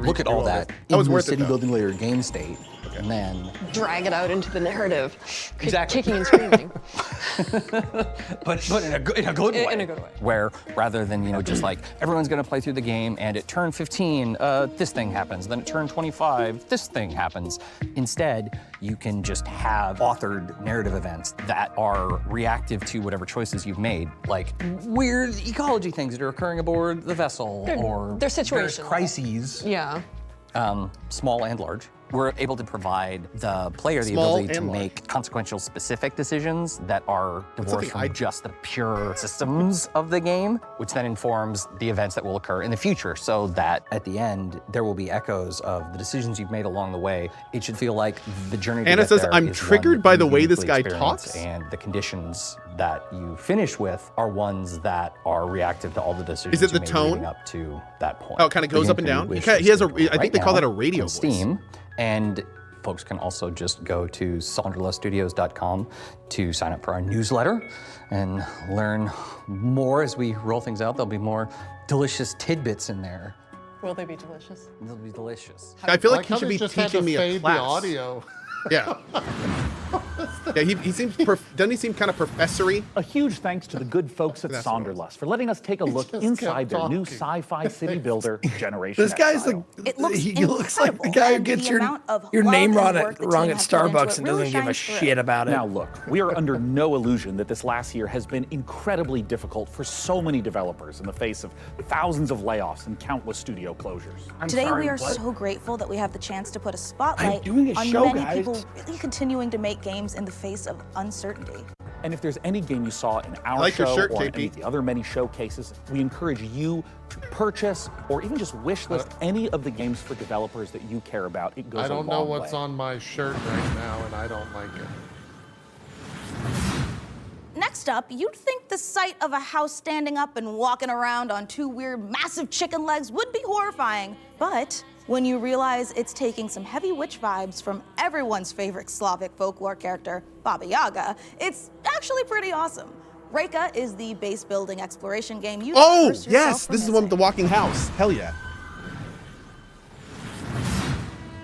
look at all that in the city building layer game state, and then Drag it out into the narrative, Exactly. kicking and screaming. but in a good way. In a good way. Where rather than, you know, just like everyone's gonna play through the game and at turn 15, this thing happens, then at turn 25, this thing happens. Instead, you can just have authored narrative events that are reactive to whatever choices you've made, like weird ecology things that are occurring aboard the vessel, or they're various situational. crises, Yeah. small and large. We're able to provide the player the Small ability to and large. make consequential specific decisions that are divorced something from just the pure systems of the game, which then informs the events that will occur in the future, so that at the end, there will be echoes of the decisions you've made along the way. It should feel like the journey to Anna get says, there "I'm is triggered one by that the you way this uniquely guy experience, talks." and the conditions that you finish with are ones that are reactive to all the decisions Is it you the made tone? leading up to that point. Oh, it kinda goes The up and game down? can be He has a- wished I think they call right that a now radio on voice. Steam, and folks can also just go to sonderlastudios.com to sign up for our newsletter and learn more as we roll things out. There'll be more delicious tidbits in there. Will they be delicious? They'll be delicious. I feel like he how should they be just had to teaching me a fade the class. audio. Yeah. Yeah, he seems, doesn't he seem kind of professory? A huge thanks to the good folks at Sonderlust for letting us take a look just inside kept their new talking. sci-fi city builder, Generation This guy's Exile. It looks he looks like the incredible, guy who and gets the your amount of name love wrong and work the wrong team at has put into Starbucks it and really doesn't give a shines through. shit about it. Now look, we are under no illusion that this last year has been incredibly difficult for so many developers in the face of thousands of layoffs and countless studio closures. Today we are so grateful that we have the chance to put a spotlight doing a on show, many guys. people really continuing to make games in the face of uncertainty. And if there's any game you saw in our like your show shirt, or in KP. any of the other many showcases, we encourage you to purchase or even just wish list any of the games for developers that you care about. It goes I a don't know long what's way. on my shirt right now, and I don't like it. Next up, you'd think the sight of a house standing up and walking around on two weird massive chicken legs would be horrifying, but when you realize it's taking some heavy witch vibes from everyone's favorite Slavic folklore character, Baba Yaga, it's actually pretty awesome. Reka is the base building exploration game you Oh, immerse yourself yes, for this is the one with the walking house. Hell yeah.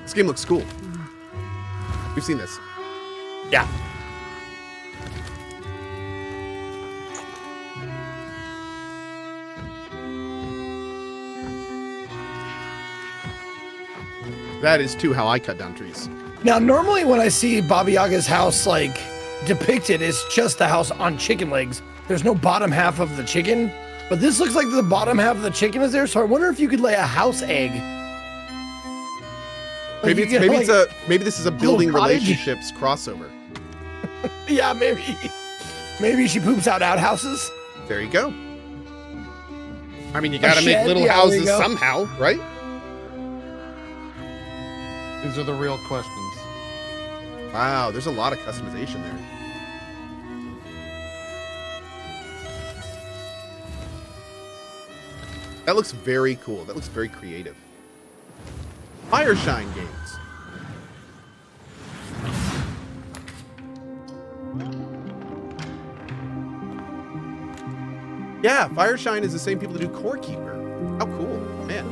This game looks cool. We've seen this. Yeah. That is too how I cut down trees. Now, normally when I see Baba Yaga's house like depicted is just the house on chicken legs. There's no bottom half of the chicken, but this looks like the bottom half of the chicken is there. So I wonder if you could lay a house egg. Like Maybe this is a building relationships crossover. Yeah, maybe she poops out outhouses. There you go. I mean, you gotta make shed? little Yeah, there you houses go. somehow, right? These are the real questions. Wow, there's a lot of customization there. That looks very cool. That looks very creative. Fireshine Games. Yeah, Fireshine is the same people that do Core Keeper. How cool, man.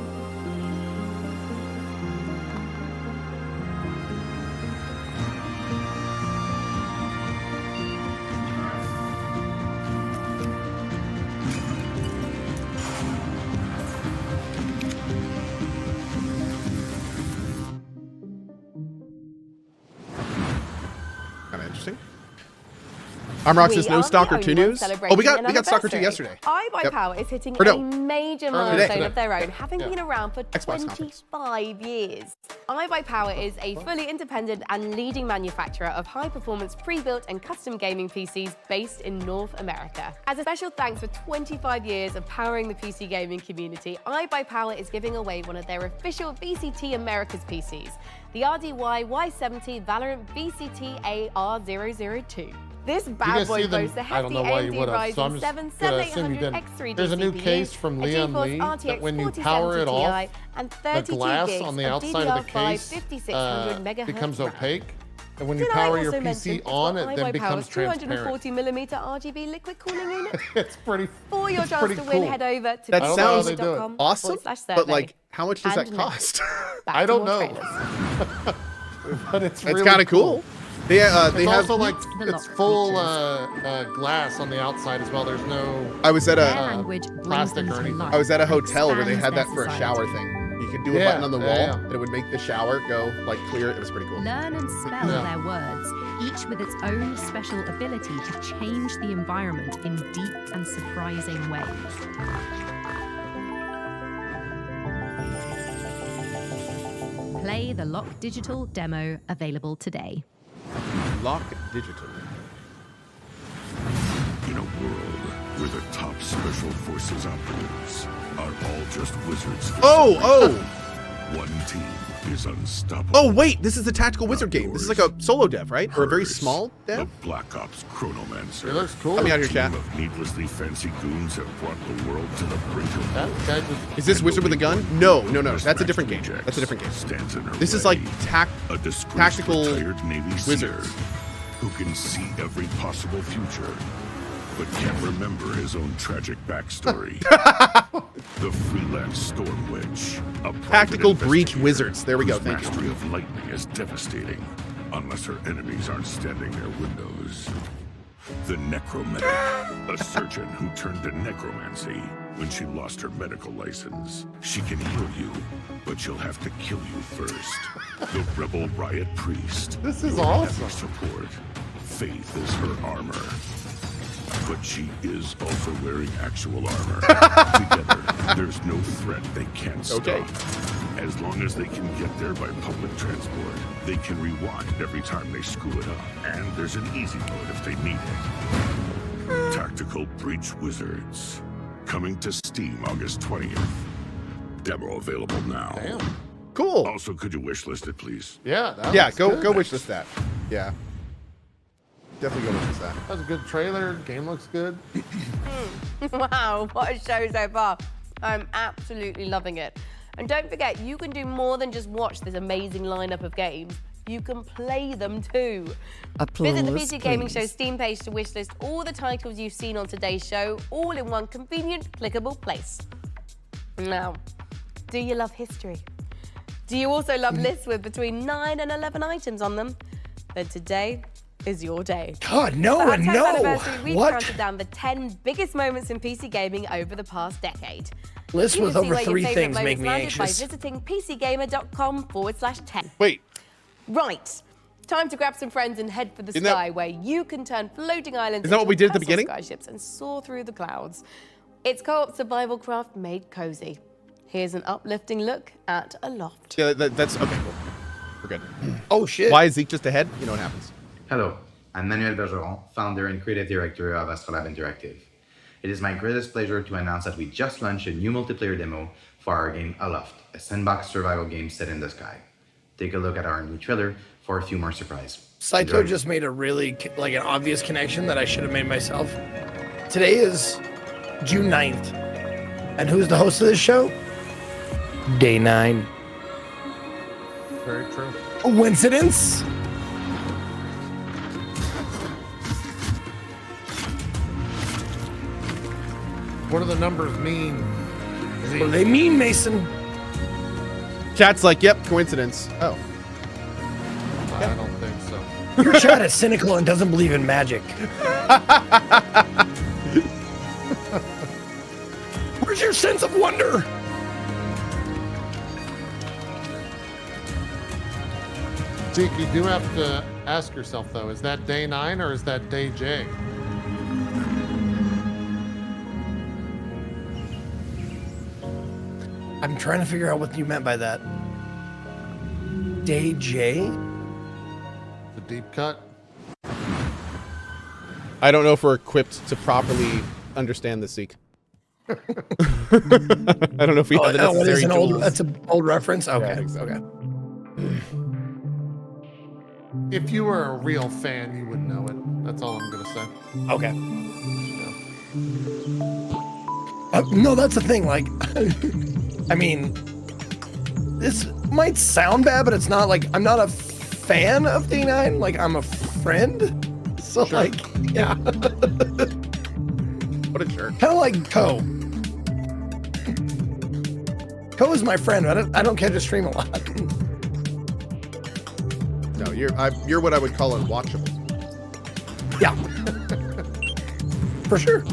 Kind of interesting. Armrock says no Stalker 2 news. Oh, we got Stalker 2 yesterday. iBuyPower is hitting Or no. a major Today. milestone of their own, having been around for Xbox 25 years. iBuyPower is a fully independent and leading manufacturer of high-performance pre-built and custom gaming PCs based in North America. As a special thanks for 25 years of powering the PC gaming community, iBuyPower is giving away one of their official VCT Americas PCs, the RDY Y70 Valorant VCT AR002. This bad boy boasts a hefty AMD Ryzen 7 7800X3D There's a new CPU, case from a Leon GeForce Lee RTX that when you 4070 power it off, Ti, and the 32 glass gigs on the of outside of the DDR5 case 5600 megahertz becomes RAM. opaque. And when you Did power I your also PC mention it's on, got it then becomes iBuyPower's transparent. 240mm RGB liquid cooling unit? It's pretty. For your it's chance pretty to cool. win, head over to That sounds pcgamer.com/survey. awesome, but like, how much does that And now, cost? back I to don't more know. trailers. But it's It's really kind of cool. They it's have. also like it's full glass on the outside as well. There's no. I was at plastic or anything. I was at a hotel where they had that for a shower thing. You could do a button on the wall, and it would make the shower go like clear. It was pretty cool. Learn and spell their words, each with its own special ability to change the environment in deep and surprising ways. Play the Lock Digital demo available today. Lock Digital. In a world where the top special forces operatives are all just wizards. Oh! One team is unstoppable. Oh wait, this is the Tactical Wizard game. This is like a solo dev, right? Or a very small dev? The Black Ops Chronomancer. It looks cool. Help me out here, A chat. team of needlessly fancy goons have brought the world to the brink of That war. Is this Wizard with a gun? No. That's a different game. That's a different game. Stands in her This is way. like A disgraced tactical retired Navy wizard. seer who can see every possible future, but can't remember his own tragic backstory. The freelance Storm Witch, a private Tactical Breach investigator Wizards. There we go. whose Thank you. mastery of lightning is devastating, unless her enemies aren't standing their windows. The Necromantic, a surgeon who turned to necromancy when she lost her medical license. She can heal you, but she'll have to kill you first. The Rebel Riot Priest. This is your awesome. heavy support. Faith is her armor. But she is also wearing actual armor. Together, there's no threat they can't stop. Okay. As long as they can get there by public transport, they can rewind every time they screw it up. And there's an easy mode if they need it. Tactical Breach Wizards. Coming to Steam August 20th. Demo available now. Damn. Cool. Also, could you wishlist it, please? Yeah. That Yeah, looks go good. wishlist that. Yeah. Definitely go wishlist that. That was a good trailer. Game looks good. Wow, what a show so far. I'm absolutely loving it. And don't forget, you can do more than just watch this amazing lineup of games. You can play them too. Visit the PC Gaming Show Steam page to wishlist all the titles you've seen on today's show, all in one convenient, clickable place. Now, do you love history? Do you also love lists with between 9 and 11 items on them? Then today is your day. God, no For our and 10th no. anniversary, we've What? counted down the 10 biggest moments in PC gaming over the past decade. Lists You with can see over where your 3 favourite things make moments me landed anxious. by visiting pcgamer.com/10. Wait. Right. Time to grab some friends and head for the sky, where you can turn floating islands Isn't that what we did at the into beginning? skyships and soar through the clouds. It's co-op survival craft made cozy. Here's an uplifting look at a loft. Yeah, that's okay. Cool. We're good. Oh shit! Why is Zeke just ahead? You know what happens. Hello, I'm Manuel Bergeron, founder and creative director of Astrolab Interactive. It is my greatest pleasure to announce that we just launched a new multiplayer demo for our game Aloft, a sandbox survival game set in the sky. Take a look at our new trailer for a few more surprises. Saito just made a really, like, an obvious connection that I should have made myself. Today is June 9th. And who's the host of this show? Day 9. Very true. Coincidence? What do the numbers mean? What do they mean, Mason? Chat's like, yep, coincidence. Oh. I don't think so. Your chat is cynical and doesn't believe in magic. Where's your sense of wonder? Zeke, you do have to ask yourself, though, is that day 9 or is that day J? I'm trying to figure out what you meant by that. Day J? The deep cut? I don't know if we're equipped to properly understand the Zeke. I don't know if we have the necessary tools. That's an old reference? Okay. Yeah, I think so. Okay. If you were a real fan, you would know it. That's all I'm going to say. Okay. No, that's the thing. Like, I mean, this might sound bad, but it's not like I'm not a fan of D9. Like, I'm a friend. So, sure. Like, yeah. What a jerk. Kind of like Cohh. Cohh is my friend. I don't care to stream a lot. No, you're what I would call unwatchable. Yeah. For sure.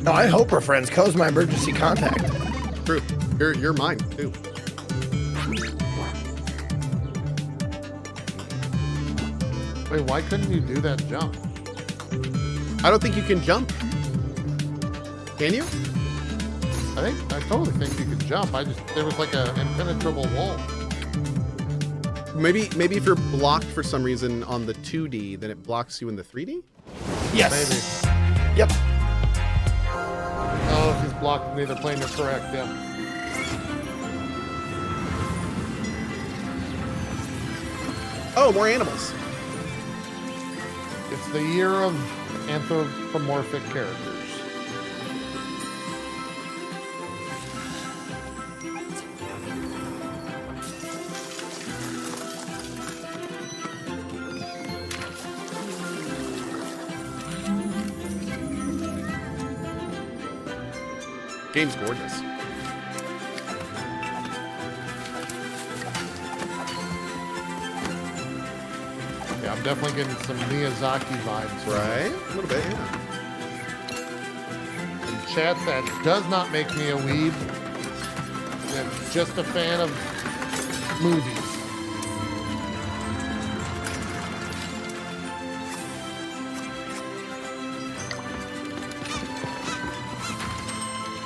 No, I hope we're friends. Cohh's my emergency contact. True. You're mine too. Wait, why couldn't you do that jump? I don't think you can jump. Can you? I totally think you could jump. There was like an impenetrable wall. Maybe if you're blocked for some reason on the 2D, then it blocks you in the 3D? Yes. Maybe. Yep. Oh, if he's blocked in either plane, you're correct, yeah. Oh, more animals. It's the year of anthropomorphic characters. Game's gorgeous. Yeah, I'm definitely getting some Miyazaki vibes. Right? A little bit, yeah. In chat, that does not make me a weeb. I'm just a fan of movies.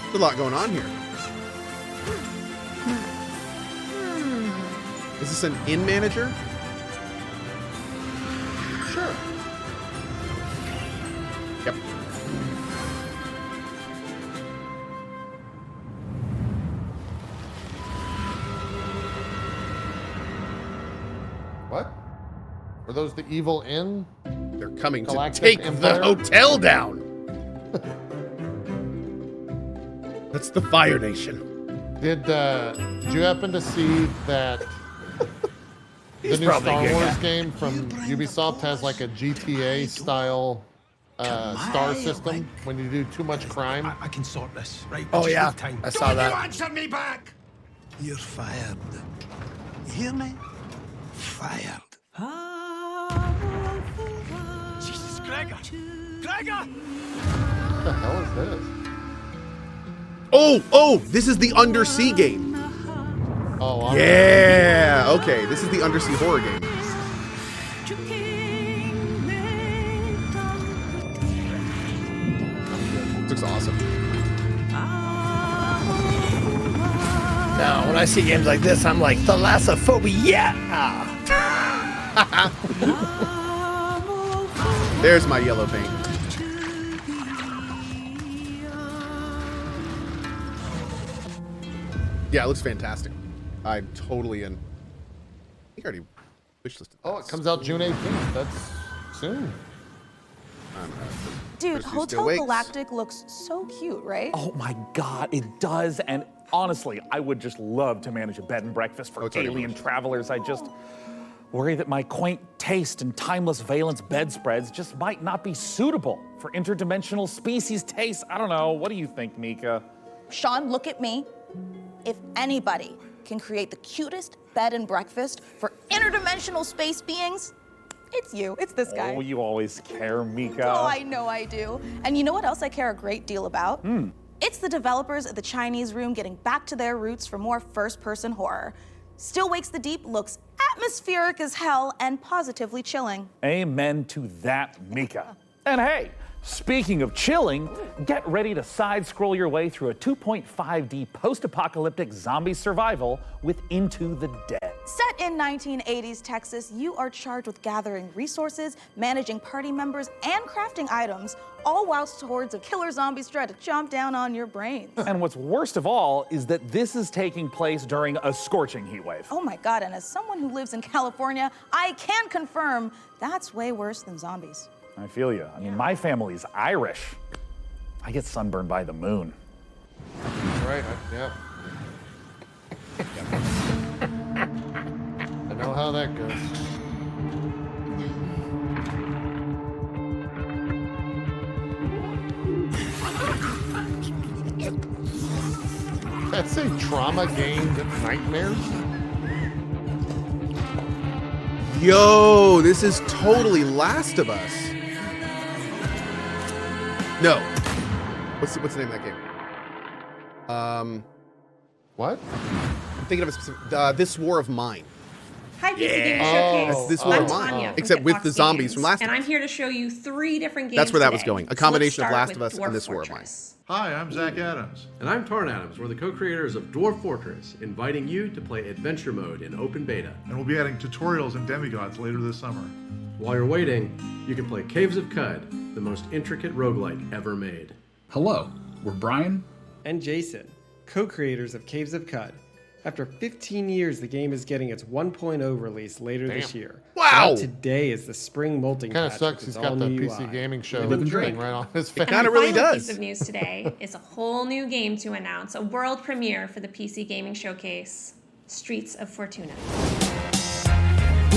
There's a lot going on here. Is this an inn manager? Sure. Yep. What? Were those the evil inn? They're coming Galactic to take Empire? the hotel down. That's the Fire Nation. Did you happen to see that the new Star Wars game from Ubisoft has like a GTA style star system when you do too much crime? I can sort this, right? Oh, Just yeah. need time. I saw Don't that. you answer me back! You're fired. You hear me? fired. Jesus, Gregor! Gregor! What the hell is this? Oh, this is the undersea game. Oh, yeah. Okay, this is the undersea horror game. This looks awesome. Now, when I see games like this, I'm like, thalassophobia. There's my yellow paint. Yeah, it looks fantastic. I'm totally in. I think I already wish listed. Oh, it comes out June 18th. That's soon. Dude, Hotel Galactic looks so cute, right? Oh my God, it does. And honestly, I would just love to manage a bed and breakfast for alien travelers. I just worry that my quaint taste and timeless valence bedspreads just might not be suitable for interdimensional species tastes. I don't know. What do you think, Mika? Sean, look at me. If anybody can create the cutest bed and breakfast for interdimensional space beings, it's you. It's this guy. Oh, you always care, Mika. Oh, I know I do. And you know what else I care a great deal about? It's the developers at the Chinese Room getting back to their roots for more first-person horror. Still Wakes the Deep looks atmospheric as hell and positively chilling. Amen to that, Mika. And hey, speaking of chilling, get ready to side-scroll your way through a 2.5D post-apocalyptic zombie survival with Into the Dead. Set in 1980s Texas, you are charged with gathering resources, managing party members, and crafting items, all whilst hordes of killer zombies try to chomp down on your brains. And what's worst of all is that this is taking place during a scorching heat wave. Oh my God, and as someone who lives in California, I can confirm that's way worse than zombies. I feel you. I mean, my family's Irish. I get sunburned by the moon. Right, yeah. I know how that goes. That's a trauma-gained nightmares? Yo, this is totally Last of Us. No. What's the name of that game? What? I'm thinking of a specific. This War of Mine. Hi, PC Gaming Showcase. That's This War of Mine. Except with the zombies from Last of Us. And I'm here to show you 3 different games. That's where that was today. going. A So combination let's of start Last of with Us Dwarf and This War of Mine. Fortress. Hi, I'm Zach Adams. And I'm Torrin Adams. We're the co-creators of Dwarf Fortress, inviting you to play Adventure Mode in open beta. And we'll be adding tutorials and demigods later this summer. While you're waiting, you can play Caves of Cud, the most intricate roguelike ever made. Hello, we're Brian and Jason, co-creators of Caves of Cud. After 15 years, the game is getting its 1.0 release later this year. Wow! Out today is the spring molting Kind of patch sucks. with He's its got the all-new PC UI. gaming show Living thing right on his face. And the final piece of news today is a whole new game to announce, a world premiere for the PC Gaming Showcase, Streets of Fortuna.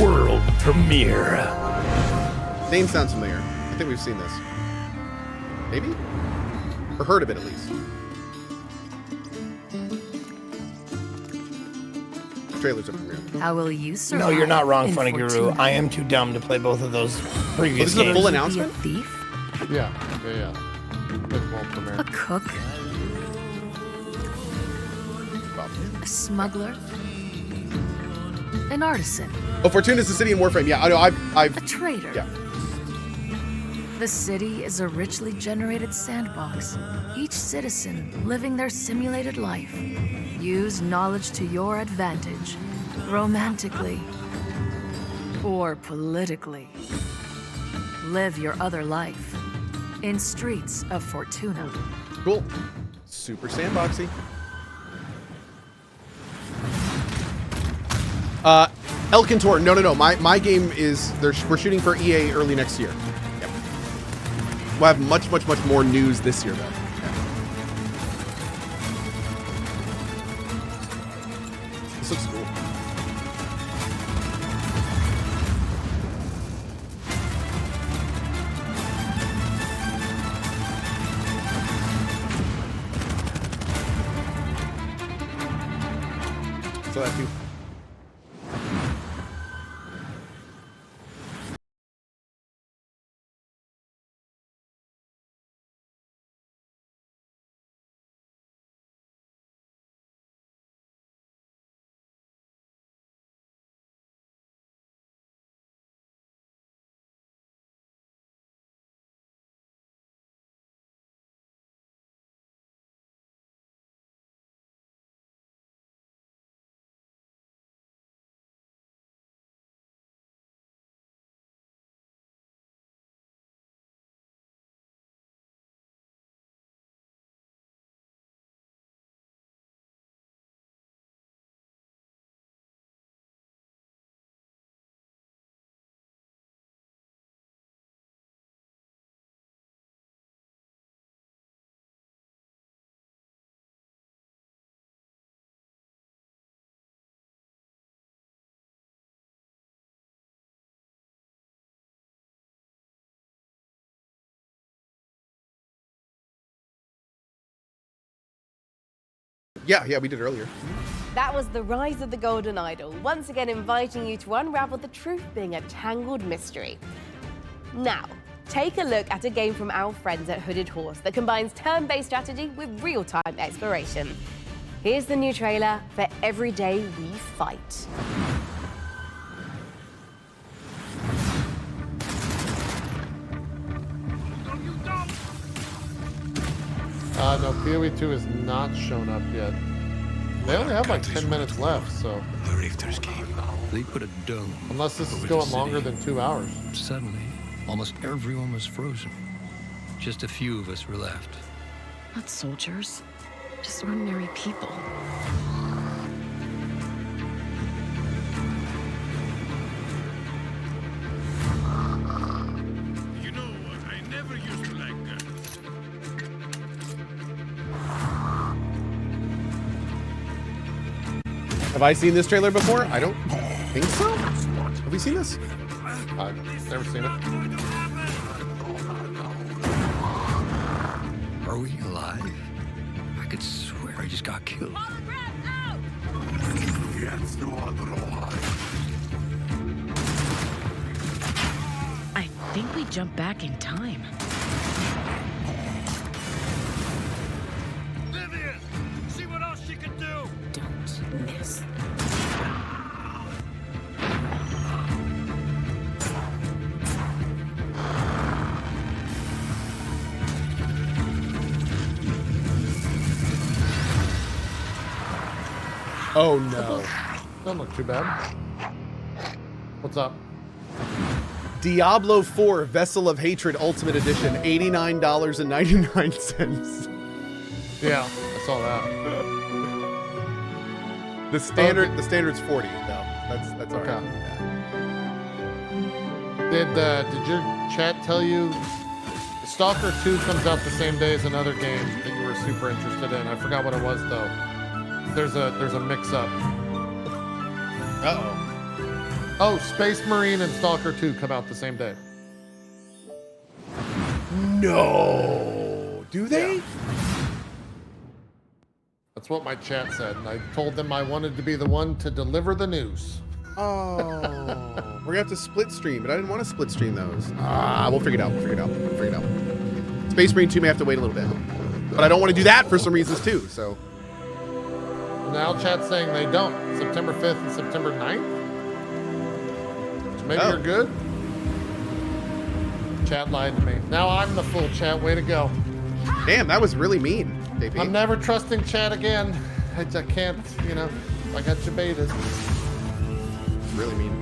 World premiere. Name sounds familiar. I think we've seen this. Maybe? Or heard of it at least. Trailers of premiere. How will you survive? No, you're not wrong, in Funny Guru. Fortuna? I am too dumb to play both of those previous this is a full games. announcement? Be a thief? Yeah. Good world premiere. A cook? A smuggler? An artisan? Oh, Fortuna's the city in Warframe. Yeah, I know. I've. A traitor? Yeah. The city is a richly generated sandbox. Each citizen living their simulated life. Use knowledge to your advantage, romantically or politically. Live your other life in Streets of Fortuna. Cool. Super sandboxy. El Cantor. No. My game is. We're shooting for EA early next year. Yep. We'll have much more news this year, though. This looks cool. So that too. Yeah, we did earlier. That was The Rise of the Golden Idol, once again inviting you to unravel the truth being a tangled mystery. Now, take a look at a game from our friends at Hooded Horse that combines turn-based strategy with real-time exploration. Here's the new trailer for Every Day We Fight. No, PoE 2 has not shown up yet. They only have like 10 minutes left, so. The Rifters came. They put a dome. Unless this is over going the city. longer than 2 hours. Suddenly, almost everyone was frozen. Just a few of us were left. Not soldiers, just ordinary people. You know what? I never used to like that. Have I seen this trailer before? I don't think so. Have we seen this? I've never seen it. Are we alive? I could swear I just got killed. I think we jumped back in time. Vivian, see what else she can do. Don't miss. Oh no. Doesn't look too bad. What's up? Diablo 4 Vessel of Hatred Ultimate Edition, $89.99. Yeah, I saw that. The standard's 40 though. That's all right. Yeah. Did your chat tell you Stalker 2 comes out the same day as another game that you were super interested in? I forgot what it was though. There's a mix-up. Uh-oh. Oh, Space Marine and Stalker 2 come out the same day. No. Do they? Yeah. That's what my chat said, and I told them I wanted to be the one to deliver the news. Oh. We're gonna have to split stream, but I didn't want to split stream those. We'll figure it out. Space Marine 2 may have to wait a little bit. But I don't want to do that for some reasons too, so. Now chat's saying they don't. September 5th and September 9th? So maybe you're good? Chat lied to me. Now I'm the full chat. Way to go. Damn, that was really mean, JP. I'm never trusting chat again. I can't, I got you baited. Really mean.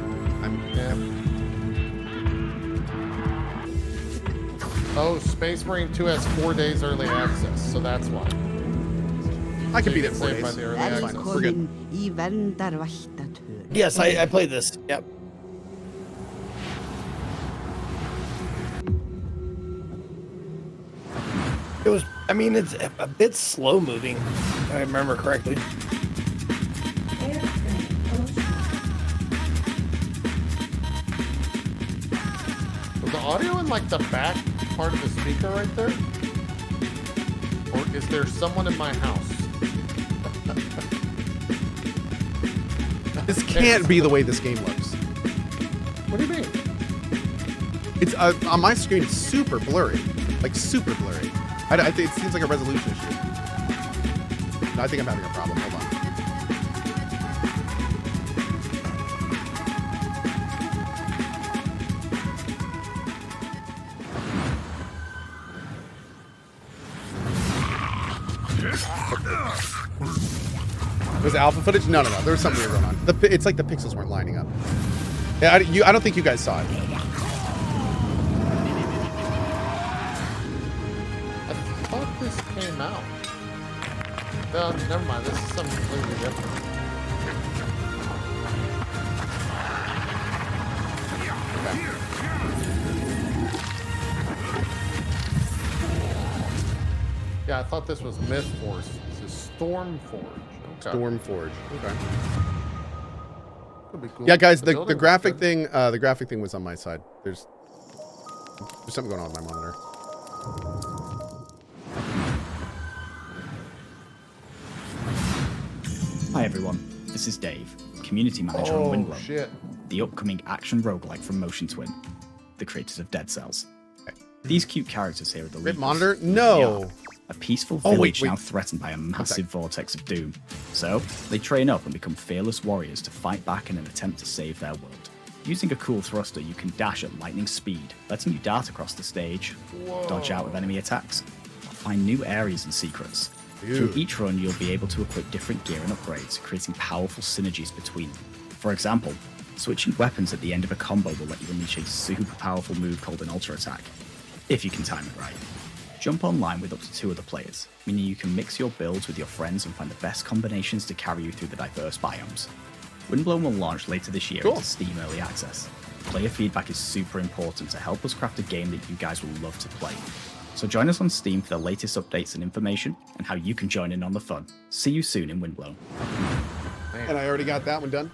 Oh, Space Marine 2 has 4 days early access, so that's why. I can beat it 4 days. By the early access. We're good. Yes, I played this. Yep. It was, it's a bit slow moving, if I remember correctly. Was the audio in the back part of the speaker right there? Or is there someone in my house? This can't be the way this game looks. What do you mean? It's on my screen. It's super blurry, super blurry. I think it seems like a resolution issue. No, I think I'm having a problem. Hold on. Was it alpha footage? No. There was something weird going on. It's like the pixels weren't lining up. Yeah, I don't think you guys saw it. I thought this came out. No, never mind. This is something completely different. Yeah, I thought this was Myth Force. This is Stormforge. Okay. Stormforge. Okay. That'd be cool. Yeah, guys, the graphic thing, was on my side. There's something going on with my monitor. Hi everyone, this is Dave, Community Manager on Windblown, shit. the upcoming action roguelike from Motion Twin, the creators of Dead Cells. These cute characters here are the Rip leaders. monitor? No. A peaceful Oh, village wait. now threatened by a massive vortex of doom. So, they train up and become fearless warriors to fight back in an attempt to save their world. Using a cool thruster, you can dash at lightning speed, letting you dart across the stage, dodge out of enemy attacks, or find new areas and secrets. Through each run, you'll be able to equip different gear and upgrades, creating powerful synergies between them. For example, switching weapons at the end of a combo will let you unleash a super powerful move called an ultra attack, if you can time it right. Jump online with up to 2 other players, meaning you can mix your builds with your friends and find the best combinations to carry you through the diverse biomes. Windblown will launch later this year into Steam Early Access. Player feedback is super important to help us craft a game that you guys will love to play. So join us on Steam for the latest updates and information, and how you can join in on the fun. See you soon in Windblown. And I already got that one done.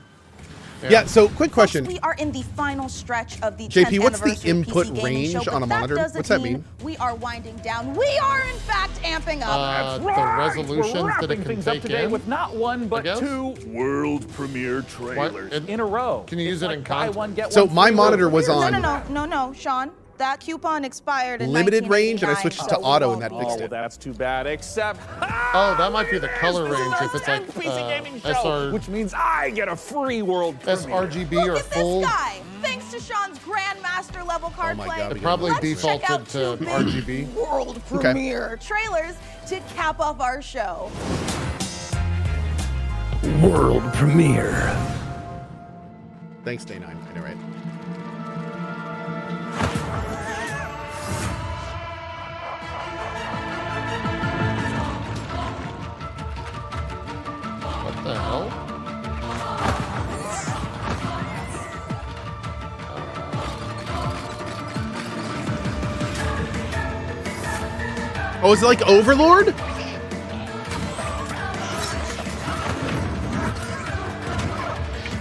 Yeah, so quick question. We are in the final stretch of the JP, 10th what's the anniversary input PC gaming range show, on a but monitor? That doesn't What's that mean? We are winding down. We are, in fact, amping up. The resolutions We're that it wrapping can things up take today in, with not one, but guess? 2 world premiere trailers in a row. Can you use it in context? So my monitor was on No, Sean. That coupon expired in limited range, and I 1989, switched so to we auto, won't and that be fixed well, it. that's too bad, except... Oh, that might be the color range if it's like PC gaming show, SR, which means I get a free world premiere. sRGB or Look at full. this guy. Thanks to Sean's Grandmaster level card my play. God, It probably Let's check out defaulted to 2 big RGB. world premiere trailers to cap off our show. World premiere. Thanks, Day9. I know, right? What the hell? Oh, is it like Overlord?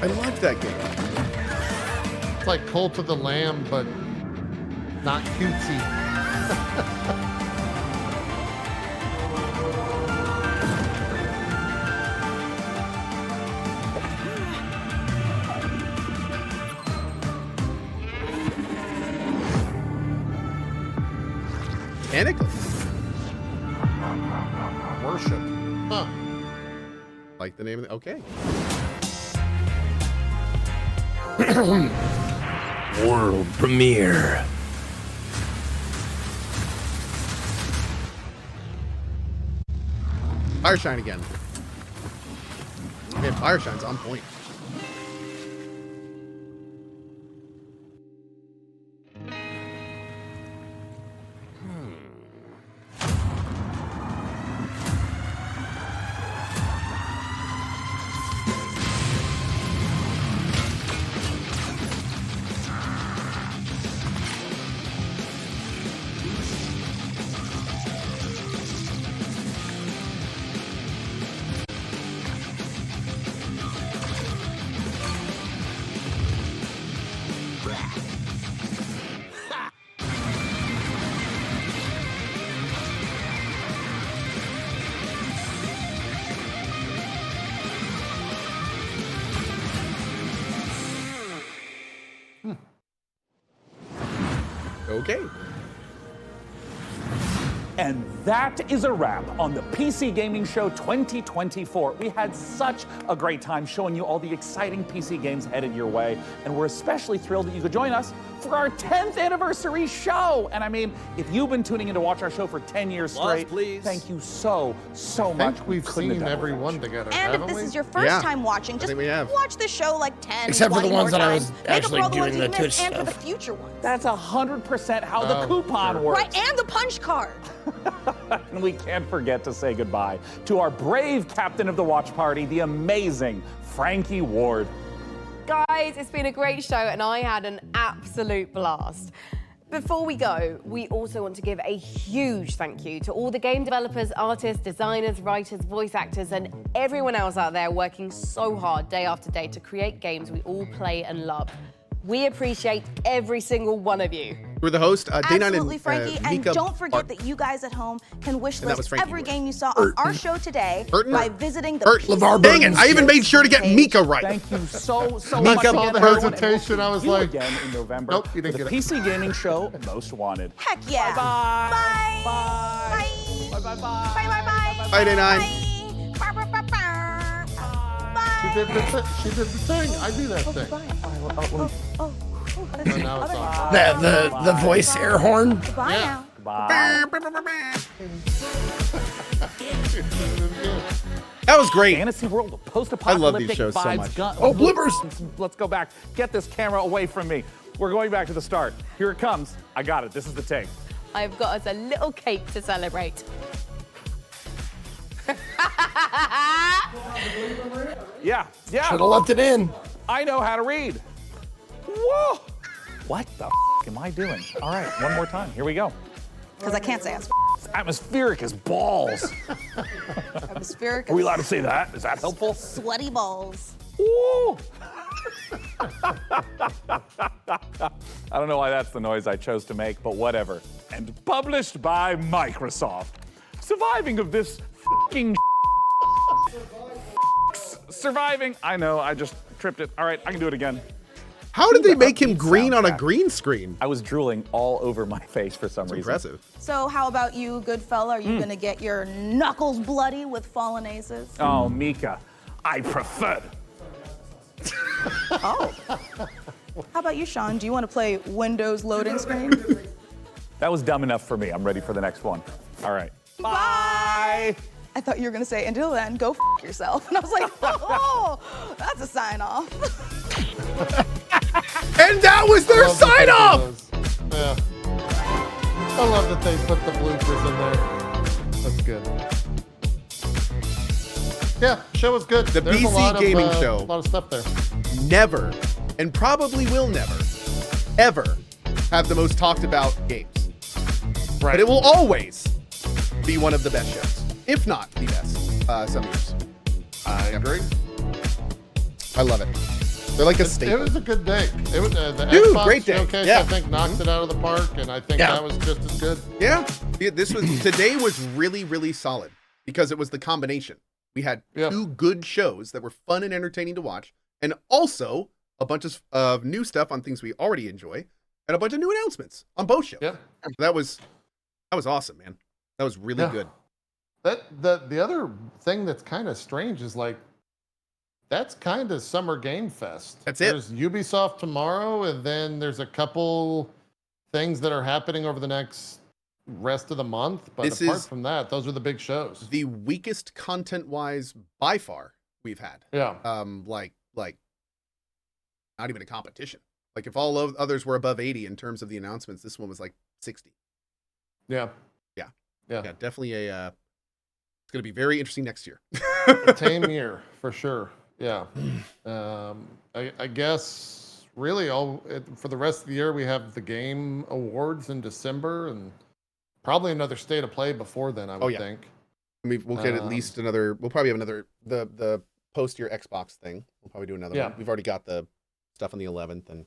I love that game. It's like Cult of the Lamb, but not cutesy. Mechanically. Worship. Huh. Like the name of the... Okay. World premiere. Fireshine again. Man, Fireshine's on point. Okay. And that is a wrap on the PC Gaming Show 2024. We had such a great time showing you all the exciting PC games headed your way, and we're especially thrilled that you could join us for our 10th anniversary show. And I mean, if you've been tuning in to watch our show for 10 years straight, thank you so much. I think we've seen every one together, And if haven't this we? is your first time watching, just watch the show like 10, Except for the 20 ones more that I was times. actually Make up for all doing the the ones you missed, Twitch and for the stuff. future ones. That's 100% how the coupon works. Right, and the punch card. And we can't forget to say goodbye to our brave captain of the watch party, the amazing Frankie Ward. Guys, it's been a great show and I had an absolute blast. Before we go, we also want to give a huge thank you to all the game developers, artists, designers, writers, voice actors, and everyone else out there working so hard day after day to create games we all play and love. We appreciate every single one of you. We're the host, Day9 Absolutely, and Frankie. And Mika don't forget are- that you guys at home can wish And that was list Frankie every word. game you saw on our show today by visiting the LeVar Dang it, I even made sure to get Mika right. Thank you so Mika much again, Burton. everyone, and hesitation, we'll I was see you like, again in November. nope, you didn't for the get it. PC Gaming Show Most Wanted. Heck yeah. Bye. Bye. Bye. Bye. Bye. Bye, Day9. She did the thing. I do that thing. Oh, So now it's on. The voice air horn. Goodbye now. Bye. That was great. Fantasy world of I post-apocalyptic love these shows so vibes. much. Oh, bloopers. Let's go back. Get this camera away from me. We're going back to the start. Here it comes. I got it. This is the take. I've got us a little cake to celebrate. Yeah. Should have left it in. I know how to read. Whoa! What the am I doing? All right, one more time. Here we go. Because I can't say It's atmospheric as balls. atmospheric. Are we allowed to say that? Is that helpful? Sweaty balls. Woo! I don't know why that's the noise I chose to make, but whatever. And published by Microsoft. Surviving of this fucking surviving. I know, I just tripped it. All right, I can do it again. How did they make him green on a green screen? I was drooling all over my face for some reason. Impressive. So how about you, good fella? Are you gonna get your knuckles bloody with fallen aces? Oh, Mika, I prefer. Oh. How about you, Sean? Do you want to play Windows loading screen? That was dumb enough for me. I'm ready for the next one. All right. Bye. I thought you were gonna say, until then, go f yourself. And I was like, oh, that's a sign off. And that was their sign off. Yeah. I love that they put the bloopers in there. That's good. Yeah, show was good. The There's a PC lot gaming of, show. A lot of stuff there. Never, and probably will never, ever have the most talked about games. Right. But it will always be one of the best shows, if not the best, some years. I agree. I love it. They're like a staple. It was a good day. It was the Dude, Xbox great day. showcase. Yeah. I think knocked it out of the park, and I think that was just as good. Yeah, today was really, really solid because it was the combination. We had two good shows that were fun and entertaining to watch, and also a bunch of new stuff on things we already enjoy, and a bunch of new announcements on both shows. Yeah, so that was awesome, man. That was really good. The other thing that's kind of strange is like that's kind of Summer Game Fest. That's it. There's Ubisoft tomorrow, and then there's a couple things that are happening over the next rest of the month. But This apart is from that, those are the big shows. The weakest content-wise by far we've had. Yeah. Like not even a competition. Like if all others were above 80 in terms of the announcements, this one was like 60. Yeah. Yeah, definitely a. It's going to be very interesting next year. A tame year for sure. Yeah. I guess really for the rest of the year we have the Game Awards in December and probably another State of Play before then. I would think. I mean, we'll get at least another. We'll probably have another the post your Xbox thing. We'll probably do another one. We've already got the stuff on the 11th and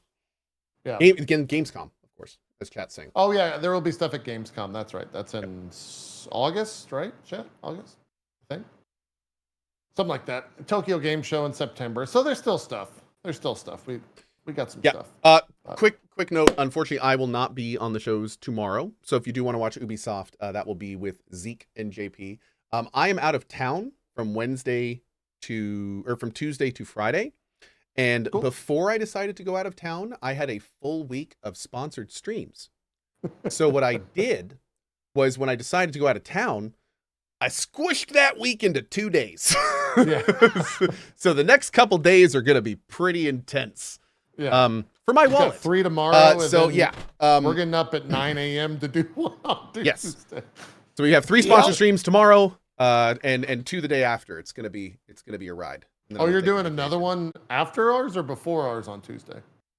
again Gamescom, of course, as chat's saying. Oh yeah, there will be stuff at Gamescom. That's right. That's in August, right? Chat? August, I think. Something like that. Tokyo Game Show in September. So there's still stuff. We got some stuff. Quick note. Unfortunately, I will not be on the shows tomorrow. So if you do want to watch Ubisoft, that will be with Zeke and JP. I am out of town from Tuesday to Friday. And before I decided to go out of town, I had a full week of sponsored streams. So what I did was when I decided to go out of town, I squished that week into 2 days. So the next couple days are going to be pretty intense. Yeah. For my We've wallet. got 3 tomorrow. So we're getting up at 9 a.m. to do one on Tuesday. Yes. So we have 3 sponsored streams tomorrow, and 2 the day after. It's gonna be a ride. Oh, you're doing another one after ours or before ours on Tuesday?